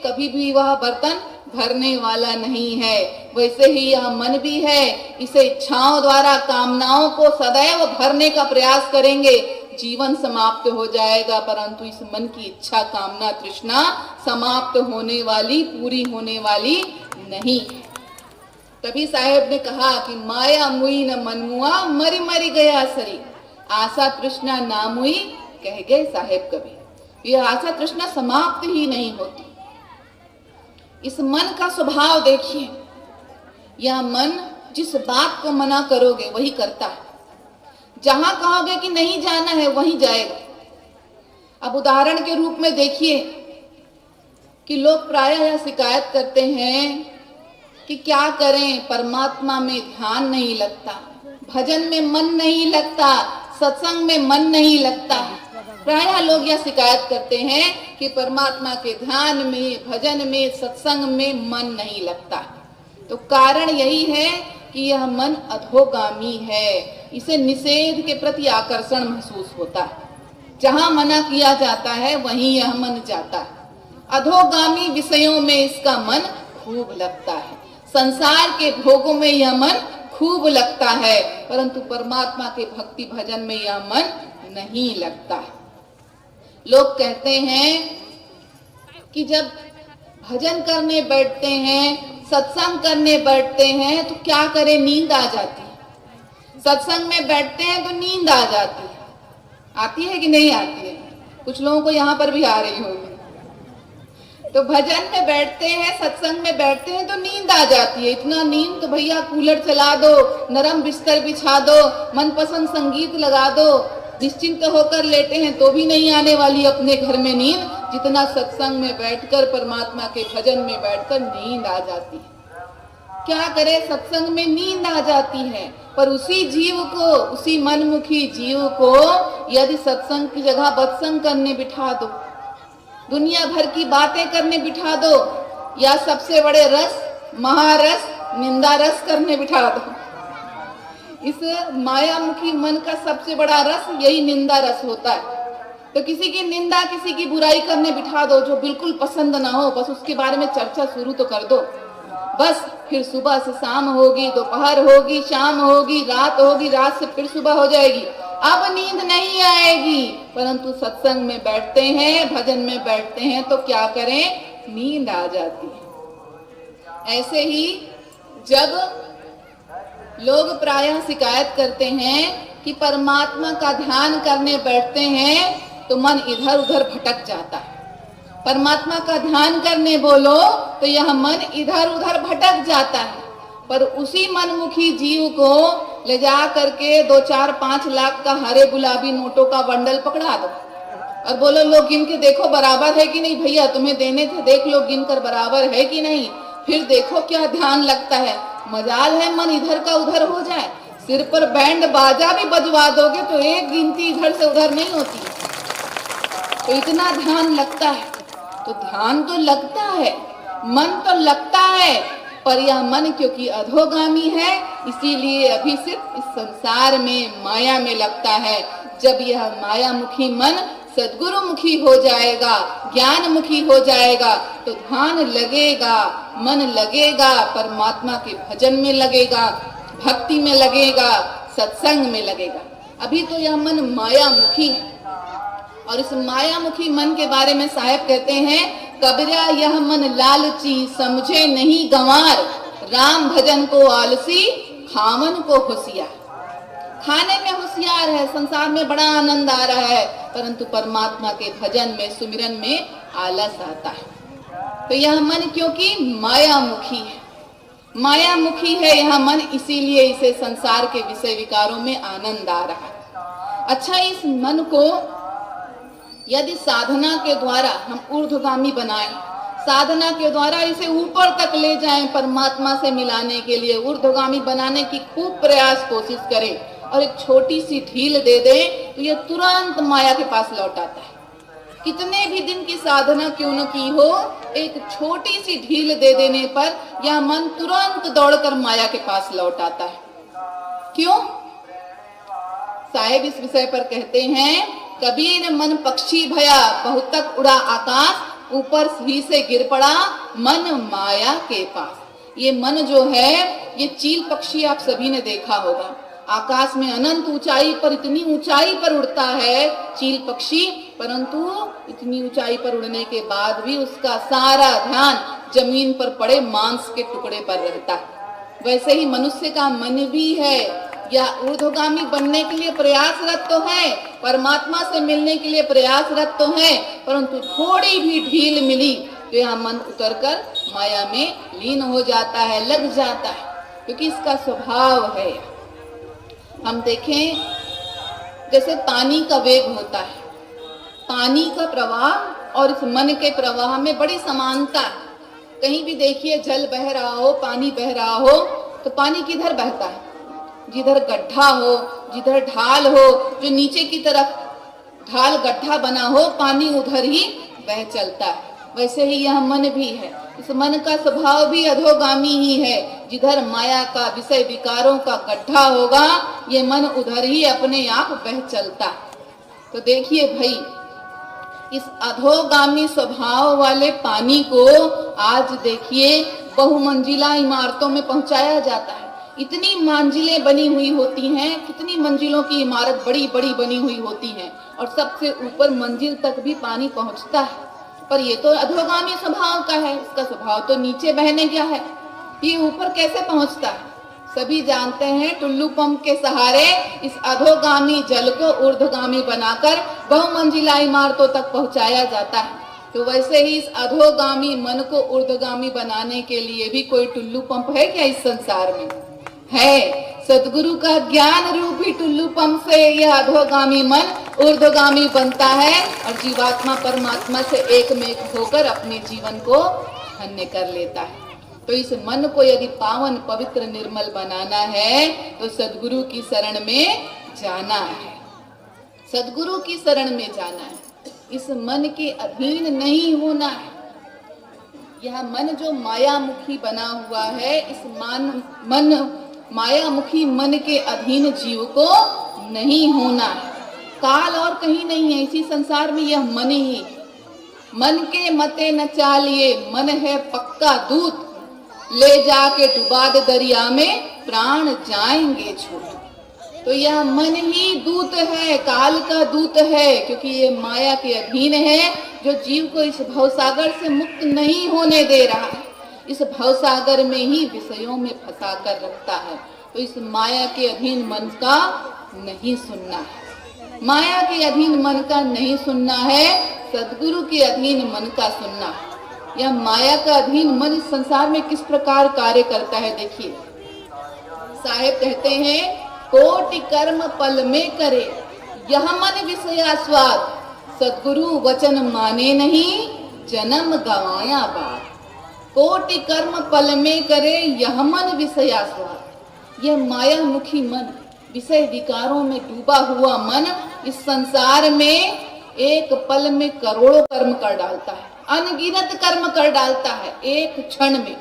Speaker 1: कभी भी वह बर्तन भरने वाला नहीं है। वैसे ही यह मन भी है। इसे इच्छाओं द्वारा कामनाओं को सदैव भरने का प्रयास करेंगे, जीवन समाप्त हो जाएगा, परंतु इस मन की इच्छा, कामना, तृष्णा समाप्त होने वाली, पूरी होने वाली नहीं है। तभी साहेब ने कहा कि माया मुई न मन मुआ, मरी मरी गया शरीर, आशा तृष्णा ना मुई, कह गए साहेब कबीर। यह आशा तृष्णा समाप्त ही नहीं होती। इस मन का स्वभाव देखिए। यह मन जिस बात को मना करोगे वही करता है, जहां कहोगे कि नहीं जाना है वहीं जाएगा। अब उदाहरण के रूप में देखिए कि लोग प्रायः यह शिकायत करते हैं कि क्या करें, परमात्मा में ध्यान नहीं लगता, भजन में मन नहीं लगता, सत्संग में मन नहीं लगता। प्रायः लोग यह शिकायत करते हैं कि परमात्मा के ध्यान में, भजन में, सत्संग में मन नहीं लगता। तो कारण यही है कि यह मन अधोगामी है। इसे निषेध के प्रति आकर्षण महसूस होता है। जहां मना किया जाता है वहीं यह मन जाता है। अधोगामी विषयों में इसका मन खूब लगता है। संसार के भोगों में यह मन खूब लगता है, परंतु परमात्मा के भक्ति भजन में यह मन नहीं लगता है। लोग कहते हैं कि जब भजन करने बैठते हैं, सत्संग करने बैठते हैं तो क्या करें, नींद आ जाती है। सत्संग में बैठते हैं तो नींद आ जाती है। आती है कि नहीं आती है? कुछ लोगों को यहाँ पर भी आ रही होगी। तो भजन में बैठते हैं, सत्संग में बैठते हैं तो नींद आ जाती है। इतना नींद तो भैया कूलर चला दो, नरम बिस्तर बिछा दो, मनपसंद संगीत लगा दो, निश्चिंत होकर लेटे हैं तो भी नहीं आने वाली अपने घर में नींद, जितना सत्संग में बैठकर परमात्मा के भजन में बैठकर नींद आ जाती है। क्या करे, सत्संग में नींद आ जाती है, पर उसी जीव को, उसी मनमुखी जीव को यदि सत्संग की जगह बत्संग करने बिठा दो, दुनिया भर की बातें करने बिठा दो, या सबसे बड़े रस महारस निंदा रस करने बिठा दो, इस मायामुखी मन का सबसे बड़ा रस यही निंदा रस होता है। तो किसी की निंदा, किसी की बुराई करने बिठा दो जो बिल्कुल पसंद ना हो, बस उसके बारे में चर्चा शुरू तो कर दो, बस फिर सुबह से शाम होगी, दोपहर होगी, शाम होगी, रात से फिर सुबह हो जाएगी, अब नींद नहीं आएगी। परंतु सत्संग में बैठते हैं, भजन में बैठते हैं तो क्या करें, नींद आ जाती है। ऐसे ही जब लोग प्रायः शिकायत करते हैं कि परमात्मा का ध्यान करने बैठते हैं तो मन इधर उधर भटक जाता है, परमात्मा का ध्यान करने बोलो तो यह मन इधर उधर भटक जाता है। पर उसी मनमुखी जीव को ले जा करके 2, 4, 5 लाख का हरे गुलाबी नोटों का बंडल पकड़ा दो और बोलो लो गिन के देखो बराबर है कि नहीं, भैया तुम्हें देने थे, देख लो गिन कर बराबर है कि नहीं, फिर देखो क्या ध्यान लगता है। मजाल है मन इधर का उधर हो जाए, सिर पर बैंड बाजा भी बजवा दोगे तो एक गिनती इधर से उधर नहीं होती, तो इतना ध्यान लगता है। तो ध्यान तो लगता है, मन तो लगता है, पर यह मन क्योंकि अधोगामी है इसीलिए अभी सिर्फ इस संसार में माया में लगता है। जब यह मायामुखी मन सद्गुरुमुखी हो जाएगा, ज्ञानमुखी हो जाएगा तो ध्यान लगेगा, मन लगेगा, परमात्मा के भजन में लगेगा, भक्ति में लगेगा, सत्संग में लगेगा। अभी तो यह मन मायामुखी है और इस मायामुखी मन के बारे में साहब कहते हैं, कबीरा यह मन लालची समझे नहीं गंवार, राम भजन को आलसी खावन को होशियार। खाने में होशियार है, संसार में बड़ा आनंद आ रहा है, परंतु परमात्मा के भजन में सुमिरन में आलस आता है। तो यह मन क्योंकि मायामुखी है, मायामुखी है यह मन, इसीलिए इसे संसार के विषय विकारों में आनंद आ रहा है। अच्छा, इस मन को यदि साधना के द्वारा हम ऊर्ध्वगामी बनाएं, साधना के द्वारा इसे ऊपर तक ले जाएं, परमात्मा से मिलाने के लिए ऊर्ध्वगामी बनाने की खूब प्रयास कोशिश करें और एक छोटी सी ढील दे दें तो यह तुरंत माया के पास लौट आता है। कितने भी दिन की साधना क्यों न की हो, एक छोटी सी ढील दे देने पर यह मन तुरंत दौड़कर माया के पास लौट आता है। क्यों? साहेब इस विषय पर कहते हैं, कबीर मन पक्षी भया बहुत तक उड़ा आकाश, ऊपर ही से गिर पड़ा मन माया के पास। ये मन जो है ये चील पक्षी आप सभी ने देखा होगा, आकाश में अनंत ऊंचाई पर, इतनी ऊंचाई पर उड़ता है चील पक्षी, परंतु इतनी ऊंचाई पर उड़ने के बाद भी उसका सारा ध्यान जमीन पर पड़े मांस के टुकड़े पर रहता है। वैसे ही मनुष्य का मन भी है, या ऊर्ध्वगामी बनने के लिए प्रयासरत तो है, परमात्मा से मिलने के लिए प्रयासरत तो है, परंतु थोड़ी भी ढील मिली तो यह मन उतरकर माया में लीन हो जाता है, लग जाता है, क्योंकि इसका स्वभाव है। हम देखें जैसे पानी का वेग होता है, पानी का प्रवाह और इस मन के प्रवाह में बड़ी समानता है। कहीं भी देखिए जल बह रहा हो, पानी बह रहा हो, तो पानी किधर बहता है? जिधर गड्ढा हो, जिधर ढाल हो, जो नीचे की तरफ ढाल गड्ढा बना हो, पानी उधर ही बह चलता है। वैसे ही यह मन भी है, इस मन का स्वभाव भी अधोगामी ही है। जिधर माया का विषय विकारों का गड्ढा होगा, ये मन उधर ही अपने आप बह चलता है। तो देखिए भाई, इस अधोगामी स्वभाव वाले पानी को आज देखिए बहुमंजिला इमारतों में पहुंचाया जाता है। इतनी मंजिलें बनी हुई होती हैं, कितनी मंजिलों की इमारत बड़ी बड़ी बनी हुई होती हैं, और सबसे ऊपर मंजिल तक भी पानी पहुंचता है। पर ये तो अधोगामी स्वभाव का है, इसका स्वभाव तो नीचे बहने गया है, ये ऊपर कैसे पहुंचता है? सभी जानते हैं, टुल्लू पंप के सहारे इस अधोगामी जल को ऊर्ध्वगामी बनाकर बहुमंजिला इमारतों तक पहुंचाया जाता है। तो वैसे ही इस अधोगामी मन को ऊर्ध्वगामी बनाने के लिए भी कोई टुल्लू पंप है क्या इस संसार में? है। सदगुरु का ज्ञान रूपी टुल्लू पंप से यह अधोगामी मन ऊर्ध्वगामी बनता है और जीवात्मा परमात्मा से एक में एक होकर अपने जीवन को धन्य कर लेता है। तो इस मन को यदि पावन पवित्र निर्मल बनाना है तो सदगुरु की शरण में जाना है, सदगुरु की शरण में जाना है। इस मन के अधीन नहीं होना है। यह मन जो मायामुखी बना हुआ है, इस मायामुखी मन के अधीन जीव को नहीं होना है। काल और कहीं नहीं है, इसी संसार में यह मन ही। मन के मते न चालिए, मन है पक्का दूत, ले जाके डुबा दे दरिया में, प्राण जाएंगे छूट। तो यह मन ही दूत है, काल का दूत है, क्योंकि ये माया के अधीन है, जो जीव को इस भवसागर से मुक्त नहीं होने दे रहा है। इस भवसागर में ही विषयों में फंसा कर रखता है। तो इस माया के अधीन मन का नहीं सुनना है, माया के अधीन मन का नहीं सुनना है, सदगुरु के अधीन मन का सुनना है। यह माया का अधीन मन इस संसार में किस प्रकार कार्य करता है, देखिए। साहेब कहते हैं, कोटि कर्म पल में करे यह मन विषयास्वाद, सदगुरु वचन माने नहीं, जन्म गवाया बात। कोटि कर्म पल में करे यह मन विषयास्वाद। यह मायामुखी मन, विषय विकारों में डूबा हुआ मन इस संसार में एक पल में करोड़ों कर्म कर डालता है, अनगिनत कर्म कर डालता है एक क्षण में,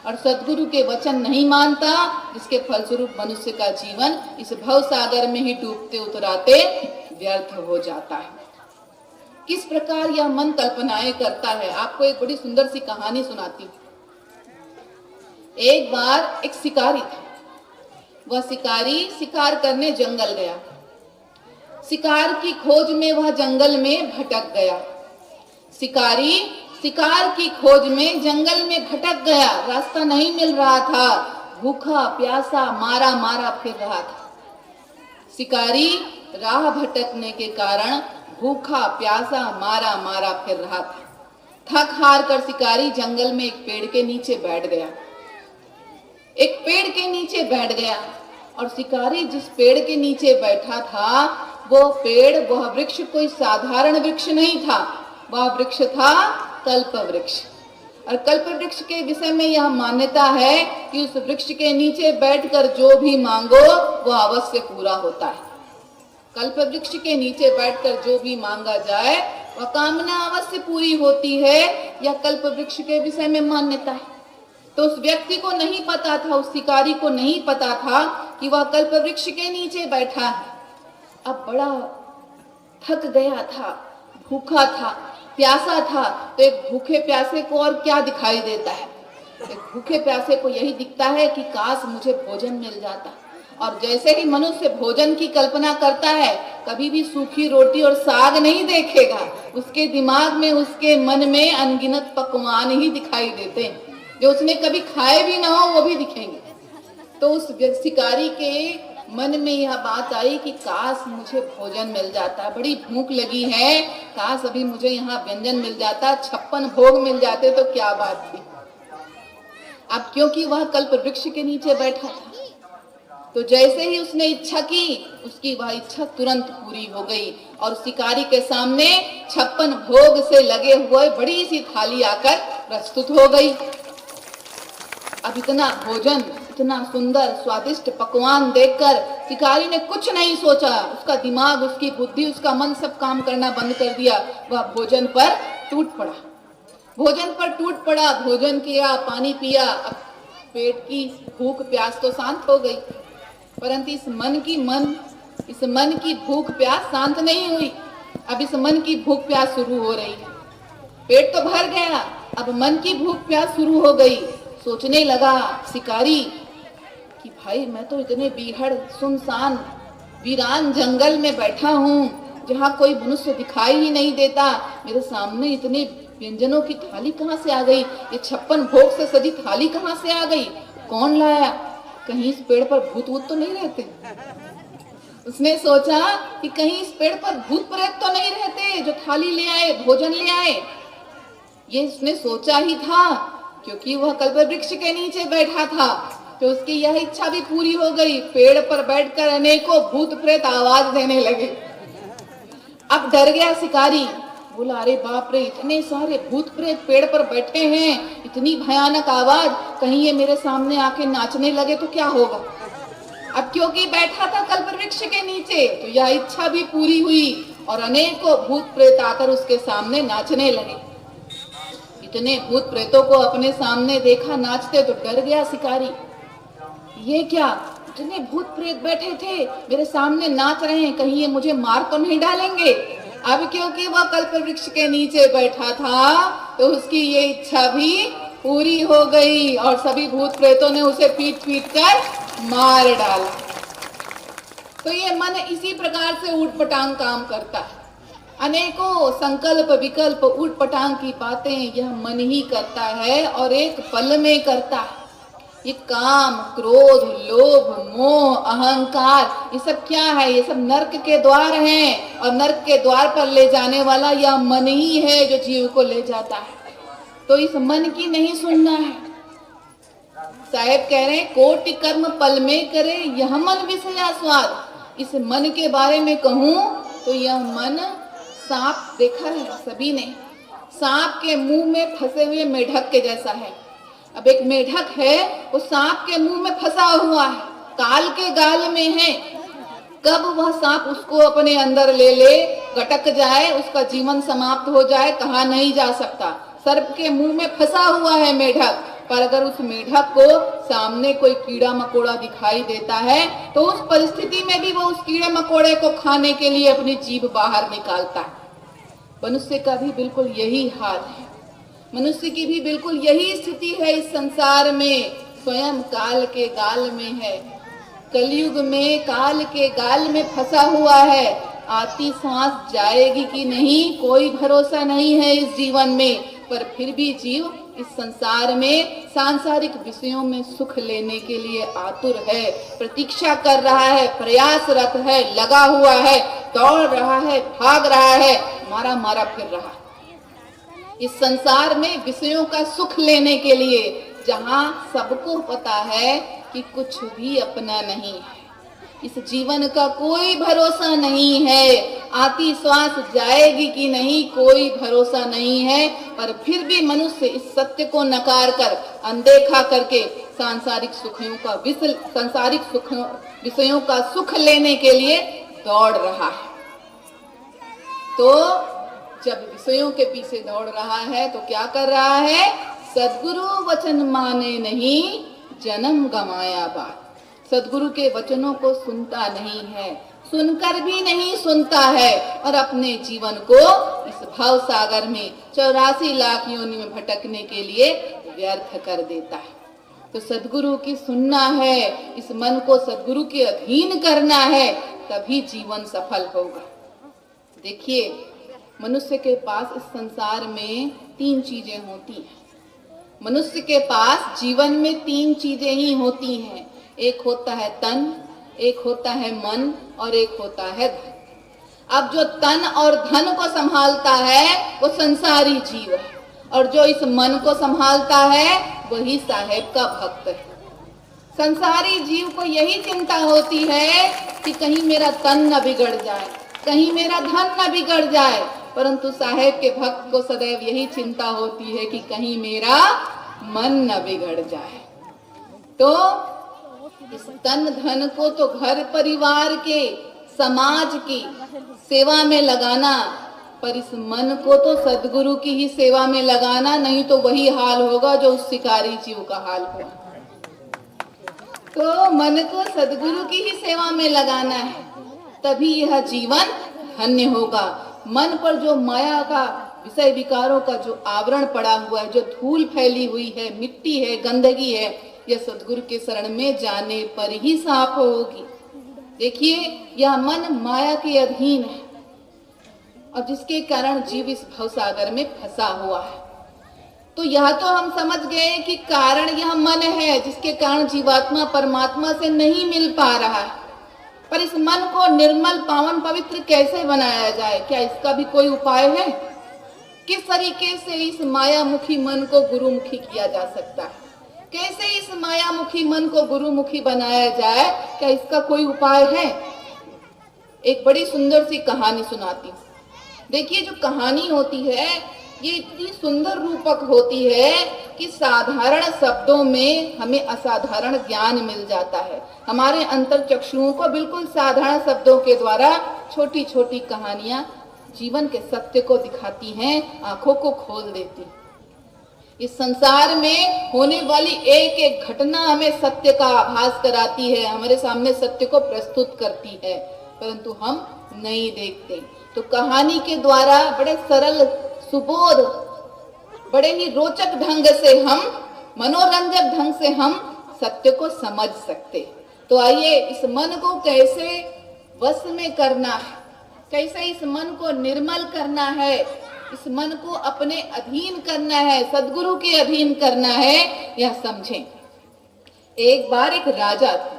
Speaker 1: और सदगुरु के वचन नहीं मानता, जिसके फलस्वरूप मनुष्य का जीवन इस भव सागर में ही डूबते उतराते व्यर्थ हो जाता है। किस प्रकार यह मन कल्पनाएं करता है, आपको एक बड़ी सुंदर सी कहानी सुनाती हूँ। एक बार एक शिकारी था। वह शिकारी शिकार करने जंगल गया। शिकार की खोज में वह जंगल में भटक गया। शिकारी शिकार की खोज में जंगल में भटक गया, रास्ता नहीं मिल रहा था, भूखा प्यासा मारा मारा फिर रहा था। शिकारी राह भटकने के कारण भूखा प्यासा मारा मारा फिर रहा था। थक हार कर शिकारी जंगल में एक पेड़ के नीचे बैठ गया। एक पेड़ के नीचे बैठ गया और शिकारी जिस पेड़ के नीचे बैठा था, वो पेड़, वह वृक्ष कोई साधारण वृक्ष नहीं था, वह वृक्ष था कल्प वृक्ष। और कल्प वृक्ष के विषय में यह मान्यता है कि उस वृक्ष के नीचे बैठकर जो भी मांगो वह अवश्य पूरा होता है। कल्प वृक्ष के नीचे बैठकर जो भी मांगा जाए वह कामना अवश्य पूरी होती है, यह कल्प वृक्ष के विषय में मान्यता है। तो उस व्यक्ति को नहीं पता था, उस शिकारी को नहीं पता था कि वह कल्प वृक्ष के नीचे बैठा है। अब बड़ा थक गया था, भूखा था, प्यासा था। तो एक भूखे प्यासे को और क्या दिखाई देता है? एक भूखे प्यासे को यही दिखता है कि काश मुझे भोजन मिल जाता। और जैसे ही मनुष्य भोजन की कल्पना करता है, कभी भी सूखी रोटी और साग नहीं देखेगा। उसके दिमाग में, उसके मन में अनगिनत पकवान ही दिखाई देते हैं, जो उसने कभी खाए भी ना हो वो भी दिखेंगे। तो उस शिकारी के मन में यह बात आई कि काश मुझे भोजन मिल जाता, बड़ी भूख लगी है, काश अभी मुझे यहाँ व्यंजन मिल जाता, 56 भोग मिल जाते तो क्या बात थी। अब क्योंकि वह कल्प वृक्ष के नीचे बैठा था, तो जैसे ही उसने इच्छा की, उसकी वह इच्छा तुरंत पूरी हो गई और शिकारी के सामने 56 भोग से लगे हुए बड़ी सी थाली आकर प्रस्तुत हो गई। अब इतना भोजन, इतना सुंदर स्वादिष्ट पकवान देखकर शिकारी ने कुछ नहीं सोचा। उसका दिमाग, उसकी बुद्धि, उसका मन सब काम करना बंद कर दिया। वह भोजन पर टूट पड़ा, भोजन पर टूट पड़ा, भोजन किया, पानी पिया। अब पेट की भूख प्यास तो शांत हो गई, परंतु इस मन की भूख प्यास शांत नहीं हुई। अब इस मन की भूख प्यास शुरू हो रही है। पेट तो भर गया, अब मन की भूख प्यास शुरू हो गई। सोचने लगा शिकारी कि भाई मैं तो इतने बीहड़ सुनसान वीरान जंगल में बैठा हूँ, जहाँ कोई मनुष्य दिखाई ही नहीं देता, मेरे सामने इतने व्यंजनों की थाली कहाँ से आ गई? ये 56 भोग से सजी थाली कहाँ से आ गई? कौन लाया? कहीं इस पेड़ पर भूत वूत तो नहीं रहते? उसने सोचा कि कहीं इस पेड़ पर भूत प्रेत तो नहीं रहते जो थाली ले आए, भोजन ले आए। ये उसने सोचा ही था, क्योंकि वह कल्प वृक्ष के नीचे बैठा था। तो उसकी यह इच्छा भी पूरी हो गई। पेड़ पर बैठकर अनेकों भूत प्रेत आवाज देने लगे। अब डर गया शिकारी, बोला अरे बाप रे, इतने सारे भूत प्रेत पेड़ पर बैठे हैं, इतनी भयानक आवाज, कहीं ये मेरे सामने आके नाचने लगे तो क्या होगा। अब क्योंकि बैठा था कल्प वृक्ष के नीचे, तो यह इच्छा भी पूरी हुई और अनेकों भूत प्रेत आकर उसके सामने नाचने लगे। इतने भूत प्रेतों को अपने सामने देखा नाचते तो डर गया शिकारी, ये क्या, इतने भूत प्रेत बैठे थे मेरे सामने नाच रहे हैं, कहीं ये मुझे मार तो नहीं डालेंगे। अब क्योंकि वह कल्प वृक्ष के नीचे बैठा था तो उसकी ये इच्छा भी पूरी हो गई और सभी भूत प्रेतों ने उसे पीट पीट कर मार डाला। तो ये मन इसी प्रकार से ऊटपटांग काम करता है। अनेकों संकल्प विकल्प ऊटपटांग की बातें यह मन ही करता है और एक पल में करता है। ये काम, क्रोध, लोभ, मोह, अहंकार, ये सब क्या है, ये सब नर्क के द्वार हैं और नर्क के द्वार पर ले जाने वाला यह मन ही है जो जीव को ले जाता है। तो इस मन की नहीं सुनना है। साहेब कह रहे हैं कोटि कर्म पल में करे यह मन विषया स्वाद। इस मन के बारे में कहूं तो यह मन सांप, देखा है सभी ने, सांप के मुंह में फंसे हुए मेढक के जैसा है। अब एक मेढक है, वो सांप के मुंह में फंसा हुआ है, काल के गाल में है। कब वह सांप उसको अपने अंदर ले ले, गटक जाए, उसका जीवन समाप्त हो जाए, कहा नहीं जा सकता। सर्प के मुंह में फंसा हुआ है मेढक, पर अगर उस मेढक को सामने कोई कीड़ा मकोड़ा दिखाई देता है तो उस परिस्थिति में भी वो उस कीड़े मकोड़े को खाने के लिए अपनी जीभ बाहर निकालता है। मनुष्य का भी बिल्कुल यही हाल है। मनुष्य की भी बिल्कुल यही स्थिति है इस संसार में। स्वयं काल के गाल में है, कलयुग में काल के गाल में फंसा हुआ है। आती सांस जाएगी कि नहीं कोई भरोसा नहीं है इस जीवन में, पर फिर भी जीव इस संसार में सांसारिक विषयों में सुख लेने के लिए आतुर है, प्रतीक्षा कर रहा है, प्रयासरत है, लगा हुआ है, दौड़ रहा है, भाग रहा है, मारा मारा फिर रहा है इस संसार में विषयों का सुख लेने के लिए, जहां सबको पता है कि कुछ भी अपना नहीं है, इस जीवन का कोई भरोसा नहीं है, आती श्वास जाएगी कि नहीं कोई भरोसा नहीं है, पर फिर भी मनुष्य इस सत्य को नकार कर, अनदेखा करके सांसारिक विषयों का सुख लेने के लिए दौड़ रहा है। तो जब विषयों के पीछे दौड़ रहा है तो क्या कर रहा है, सद्गुरु वचन माने नहीं जन्म गमाया बात। सद्गुरु के वचनों को सुनता नहीं है, सुनकर भी नहीं सुनता है और अपने जीवन को इस भव सागर में 84 लाख योनि में भटकने के लिए व्यर्थ कर देता है। तो सद्गुरु की सुनना है, इस मन को सद्गुरु के अधीन करना है, तभी जीवन सफल होगा। देखिए, मनुष्य के पास इस संसार में 3 चीजें होती हैं। मनुष्य के पास जीवन में 3 चीजें ही होती हैं। एक होता है तन, एक होता है मन और एक होता है धन। अब जो तन और धन को संभालता है वो संसारी जीव है, और जो इस मन को संभालता है वही साहेब का भक्त है। संसारी जीव को यही चिंता होती है कि कहीं मेरा तन न बिगड़ जाए, कहीं मेरा धन न बिगड़ जाए, परंतु साहेब के भक्त को सदैव यही चिंता होती है कि कहीं मेरा मन न बिगड़ जाए। तो इस तन धन को तो घर परिवार के, समाज की सेवा में लगाना, पर इस मन को तो सद्गुरु की ही सेवा में लगाना, नहीं तो वही हाल होगा जो उस शिकारी जीव का हाल हुआ। तो मन को सद्गुरु की ही सेवा में लगाना है, तभी यह जीवन धन्य होगा। मन पर जो माया का, विषय विकारों का जो आवरण पड़ा हुआ है, जो धूल फैली हुई है, मिट्टी है, गंदगी है, यह सद्गुरु के शरण में जाने पर ही साफ होगी। देखिए, यह मन माया के अधीन है और जिसके कारण जीव इस भवसागर में फंसा हुआ है। तो यह तो हम समझ गए कि कारण यह मन है, जिसके कारण जीवात्मा परमात्मा से नहीं मिल पा रहा है। पर इस मन को निर्मल, पावन, पवित्र कैसे बनाया जाए? क्या इसका भी कोई उपाय है? किस तरीके से इस मायामुखी मन को गुरुमुखी किया जा सकता है? कैसे इस मायामुखी मन को गुरुमुखी बनाया जाए, क्या इसका कोई उपाय है? एक बड़ी सुंदर सी कहानी सुनाती हूँ। देखिए, जो कहानी होती है ये इतनी सुंदर रूपक होती है कि साधारण शब्दों में हमें असाधारण ज्ञान मिल जाता है। हमारे अंतर चक्षुओं को बिल्कुल साधारण शब्दों के द्वारा छोटी छोटी कहानियां जीवन के सत्य को दिखाती हैं, आंखों को खोल देती। इस संसार में होने वाली एक एक घटना हमें सत्य का आभास कराती है, हमारे सामने सत्य को प्रस्तुत करती है, परंतु हम नहीं देखते। तो कहानी के द्वारा बड़े सरल सुबोध, बड़े ही रोचक ढंग से हम, मनोरंजक ढंग से हम सत्य को समझ सकते। तो आइए, इस मन को कैसे वश में करना है, कैसे इस मन को निर्मल करना है, इस मन को अपने अधीन करना है, सद्गुरु के अधीन करना है, यह समझें। एक बार एक राजा था।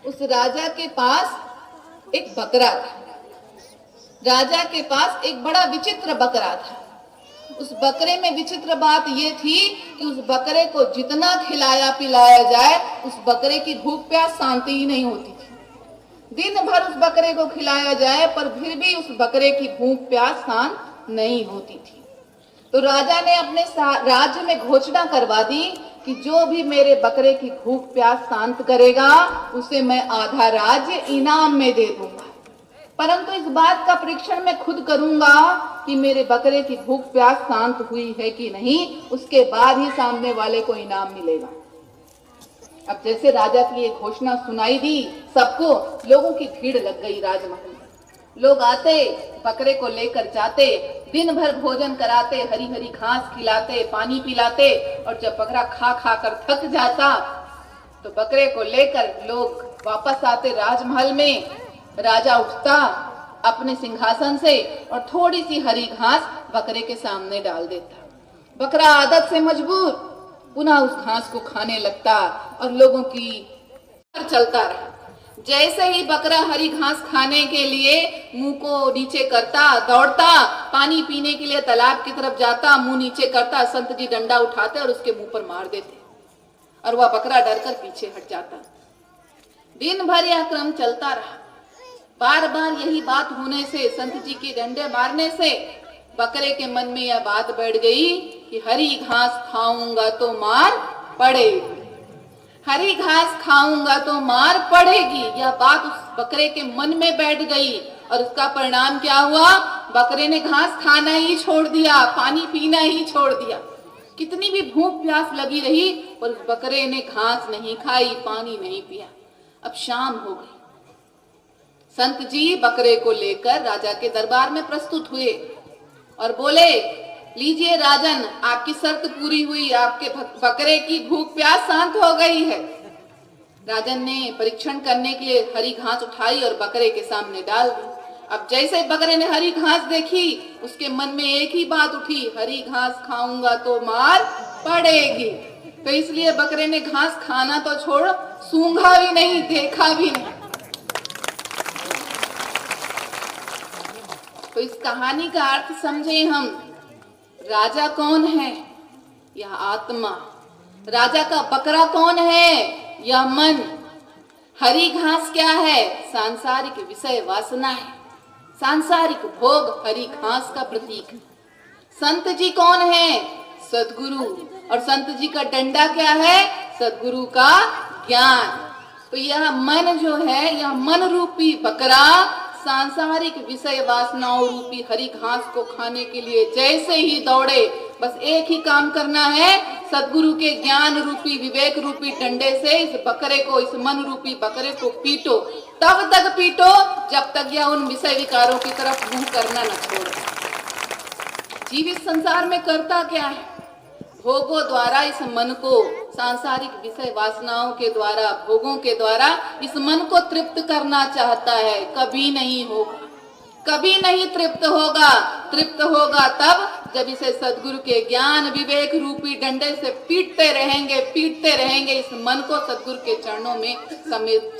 Speaker 1: उस राजा के पास एक बकरा था। राजा के पास एक बड़ा विचित्र बकरा था। उस बकरे में विचित्र बात ये थी कि उस बकरे को जितना खिलाया पिलाया जाए, उस बकरे की भूख प्यास शांति ही नहीं होती थी। दिन भर उस बकरे को खिलाया जाए पर फिर भी उस बकरे की भूख प्यास शांत नहीं होती थी। तो राजा ने अपने राज्य में घोषणा करवा दी कि जो भी मेरे बकरे की भूख प्यास शांत करेगा उसे मैं आधा राज्य इनाम में दे दूंगा, परंतु इस बात का परीक्षण मैं खुद करूंगा कि मेरे बकरे की भूख प्यास शांत हुई है कि नहीं, उसके बाद ही सामने वाले को इनाम मिलेगा। अब जैसे राजा की ये घोषणा सुनाई दी, सबको, लोगों की भीड़ लग गई राजमहल में। लोग आते, बकरे को लेकर जाते, दिन भर भोजन कराते, हरी हरी घास खिलाते, पानी पिलाते, और जब बकरा खा खा कर थक जाता तो बकरे को लेकर लोग वापस आते राजमहल में। राजा उठता अपने सिंहासन से और थोड़ी सी हरी घास बकरे के सामने डाल देता। बकरा आदत से मजबूर पुनः उस घास को खाने लगता और लोगों की चलता रहा। जैसे ही बकरा हरी घास खाने के लिए मुंह को नीचे करता, दौड़ता, पानी पीने के लिए तालाब की तरफ जाता, मुंह नीचे करता, संत जी डंडा उठाते और उसके मुंह पर मार देते और वह बकरा डरकर पीछे हट जाता। दिन भर यह क्रम चलता रहा। बार बार यही बात होने से, संत जी के डंडे मारने से बकरे के मन में यह बात बैठ गई कि हरी घास खाऊंगा तो मार पड़ेगी, हरी घास खाऊंगा तो मार पड़ेगी। यह बात उस बकरे के मन में बैठ गई और उसका परिणाम क्या हुआ? बकरे ने घास खाना ही छोड़ दिया, पानी पीना ही छोड़ दिया। कितनी भी भूख प्यास लगी रही पर उस बकरे ने घास नहीं खाई, पानी नहीं पिया। अब शाम हो गई। संत जी बकरे को लेकर राजा के दरबार में प्रस्तुत हुए और बोले, लीजिए राजन, आपकी शर्त पूरी हुई, आपके बकरे की भूख प्यास शांत हो गई है। राजन ने परीक्षण करने के लिए हरी घास उठाई और बकरे के सामने डाल दी। अब जैसे बकरे ने हरी घास देखी, उसके मन में एक ही बात उठी, हरी घास खाऊंगा तो मार पड़ेगी। तो इसलिए बकरे ने घास खाना तो छोड़, सूंघा भी नहीं, देखा भी नहीं। तो इस कहानी का अर्थ समझे हम। राजा कौन है? यह आत्मा। राजा का बकरा कौन है? यह मन। हरी घास क्या है? सांसारिक विषय वासना है, सांसारिक भोग हरी घास का प्रतीक है। संत जी कौन है? सद्गुरु। और संत जी का डंडा क्या है? सद्गुरु का ज्ञान। तो यह मन जो है, यह मन रूपी बकरा सांसारिक विषय वासनाओं रूपी हरी घास को खाने के लिए जैसे ही दौड़े, बस एक ही काम करना है, सद्गुरु के ज्ञान रूपी विवेक रूपी डंडे से इस बकरे को, इस मन रूपी बकरे को पीटो। तब तक पीटो जब तक यह उन विषय विकारों की तरफ मुंह करना न छोड़े। जीवित संसार में करता क्या है? भोगों द्वारा इस मन को, सांसारिक विषय वासनाओं के द्वारा, भोगों के द्वारा इस मन को तृप्त करना चाहता है। कभी नहीं होगा, कभी नहीं तृप्त होगा। तृप्त होगा तब जब इसे सद्गुरु के ज्ञान विवेक रूपी डंडे से पीटते रहेंगे इस मन को सद्गुरु के चरणों में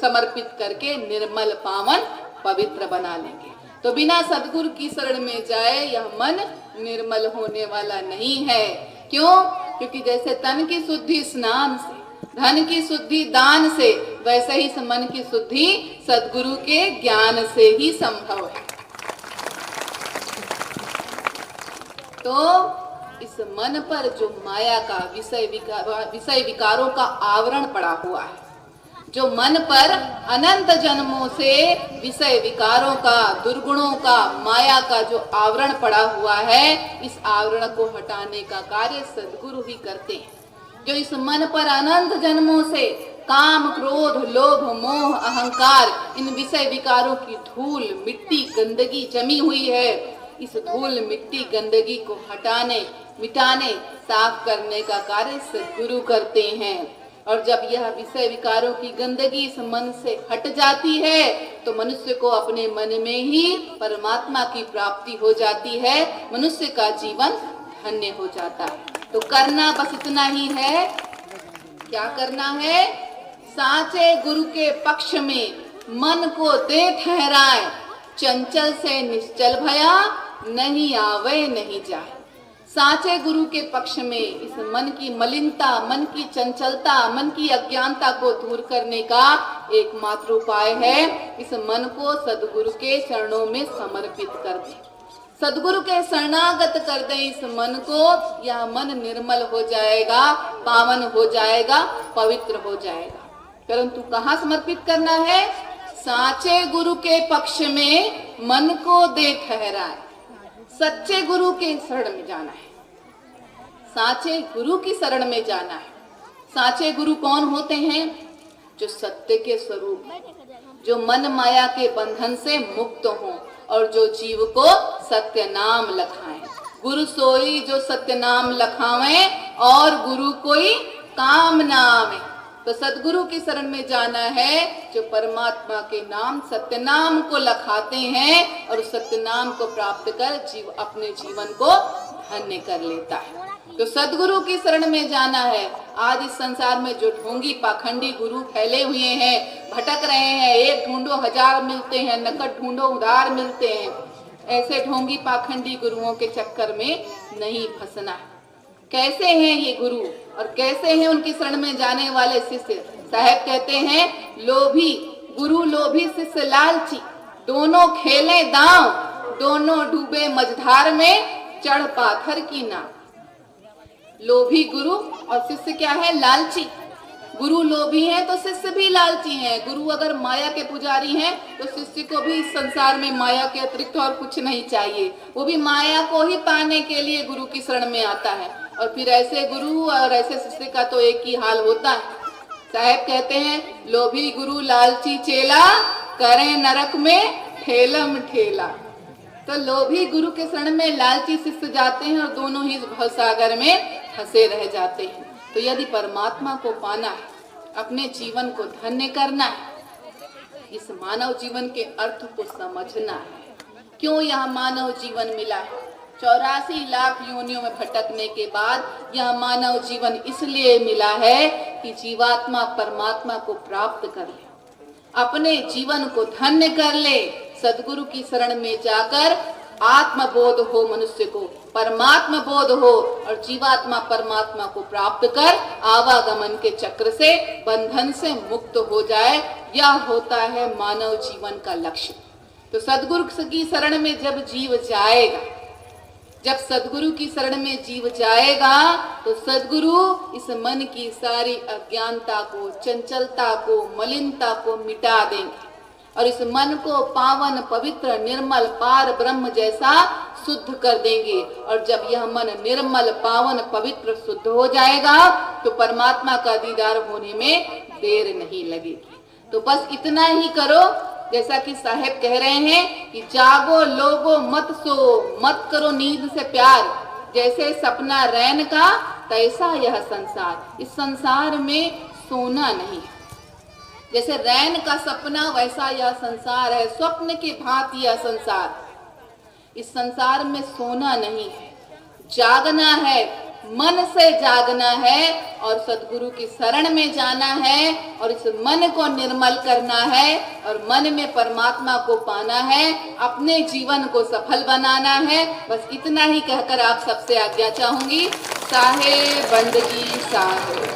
Speaker 1: समर्पित करके निर्मल पावन पवित्र बना लेंगे। तो बिना सदगुरु की शरण में जाए यह मन निर्मल होने वाला नहीं है। क्यों? क्योंकि जैसे तन की शुद्धि स्नान से, धन की शुद्धि दान से, वैसे ही मन की शुद्धि सदगुरु के ज्ञान से ही संभव है। तो इस मन पर जो माया का विषय विकारों का आवरण पड़ा हुआ है, जो मन पर अनंत जन्मों से विषय विकारों का, दुर्गुणों का, माया का जो आवरण पड़ा हुआ है, इस आवरण को हटाने का कार्य सद्गुरु ही करते हैं। जो इस मन पर अनंत जन्मों से काम, क्रोध, लोभ, मोह, अहंकार, इन विषय विकारों की धूल, मिट्टी, गंदगी जमी हुई है, इस धूल, मिट्टी, गंदगी को हटाने, मिटाने, साफ करने का कार्य सद्गुरु करते हैं। और जब यह विषय विकारों की गंदगी इस मन से हट जाती है तो मनुष्य को अपने मन में ही परमात्मा की प्राप्ति हो जाती है, मनुष्य का जीवन धन्य हो जाता है। तो करना बस इतना ही है। क्या करना है? साचे गुरु के पक्ष में मन को दे ठहराए, चंचल से निश्चल भया, नहीं आवे नहीं जाए। साचे गुरु के पक्ष में इस मन की मलिनता, मन की चंचलता, मन की अज्ञानता को दूर करने का एकमात्र उपाय है इस मन को सदगुरु के चरणों में समर्पित कर दें, सदगुरु के शरणागत कर दें इस मन को। यह मन निर्मल हो जाएगा, पावन हो जाएगा, पवित्र हो जाएगा। परंतु कहाँ समर्पित करना है? साचे गुरु के पक्ष में मन को दे ठहराए, सच्चे गुरु के शरण में जाना है, साचे गुरु की शरण में जाना है। साचे गुरु कौन होते हैं? जो सत्य के स्वरूप, जो मन माया के बंधन से मुक्त हों और जो जीव को सत्य नाम लखाएं। गुरु सोई जो सत्य नाम लखावें और गुरु कोई काम ना आवे। तो सदगुरु की शरण में जाना है जो परमात्मा के नाम, सत्य नाम को लखाते हैं और सत्य नाम को प्राप्त कर जीव अपने जीवन को धन्य कर लेता है। तो सदगुरु की शरण में जाना है। आज इस संसार में जो ढोंगी पाखंडी गुरु फैले हुए हैं, भटक रहे हैं, एक ढूंढो हजार मिलते हैं, नकद ढूंढो उधार मिलते हैं, ऐसे ढोंगी पाखंडी गुरुओं के चक्कर में नहीं फंसना है। कैसे हैं ये गुरु और कैसे हैं उनकी शरण में जाने वाले शिष्य? साहब कहते हैं, लोभी गुरु लोभी शिष्य लालची, दोनों खेले दांव, दोनों डूबे मझधार में, चढ़ पाथर की नाव। लोभी गुरु और शिष्य क्या है? लालची। गुरु लोभी है तो शिष्य भी लालची हैं। गुरु अगर माया के पुजारी हैं तो शिष्य को भी इस संसार में माया के अतिरिक्त और कुछ नहीं चाहिए, वो भी माया को ही पाने के लिए गुरु की शरण में आता है। और फिर ऐसे गुरु और ऐसे शिष्य का तो एक ही हाल होता है। साहब कहते हैं, लोभी गुरु लालची चेला, करें नरक में ठेलम ठेला। तो लोभी गुरु के शरण में लालची शिष्य जाते हैं और दोनों ही भवसागर में फंसे रह जाते हैं। तो यदि परमात्मा को पाना है, अपने जीवन को धन्य करना है, इस मानव जीवन के अर्थ को समझना है। क्यों यह मानव जीवन मिला है? 84 लाख योनियों में भटकने के बाद यह मानव जीवन इसलिए मिला है कि जीवात्मा परमात्मा को प्राप्त कर ले, अपने जीवन को धन्य कर ले, सदगुरु की शरण में जाकर आत्मबोध हो, मनुष्य को परमात्मा बोध हो और जीवात्मा परमात्मा को प्राप्त कर आवागमन के चक्र से, बंधन से मुक्त हो जाए। यह होता है मानव जीवन का लक्ष्य। तो सदगुरु की शरण में जब जीव जाएगा, जब सदगुरु की शरण में जीव जाएगा तो सदगुरु इस मन की सारी अज्ञानता को, चंचलता को, मलिनता को मिटा देंगे और इस मन को पावन, पवित्र, निर्मल, पार ब्रह्म जैसा शुद्ध कर देंगे। और जब यह मन निर्मल, पावन, पवित्र, शुद्ध हो जाएगा तो परमात्मा का दीदार होने में देर नहीं लगेगी। तो बस इतना ही करो, जैसा कि साहेब कह रहे हैं कि जागो लोगो मत सो, मत करो नींद से प्यार, जैसे सपना रैन का तैसा यह संसार। इस संसार में सोना नहीं है, जैसे रैन का सपना वैसा यह संसार है, स्वप्न की भांति यह संसार। इस संसार में सोना नहीं है, जागना है, मन से जागना है और सद्गुरु की शरण में जाना है और इस मन को निर्मल करना है और मन में परमात्मा को पाना है, अपने जीवन को सफल बनाना है। बस इतना ही कहकर आप सबसे आज्ञा चाहूंगी। साहे बंदगी साहे।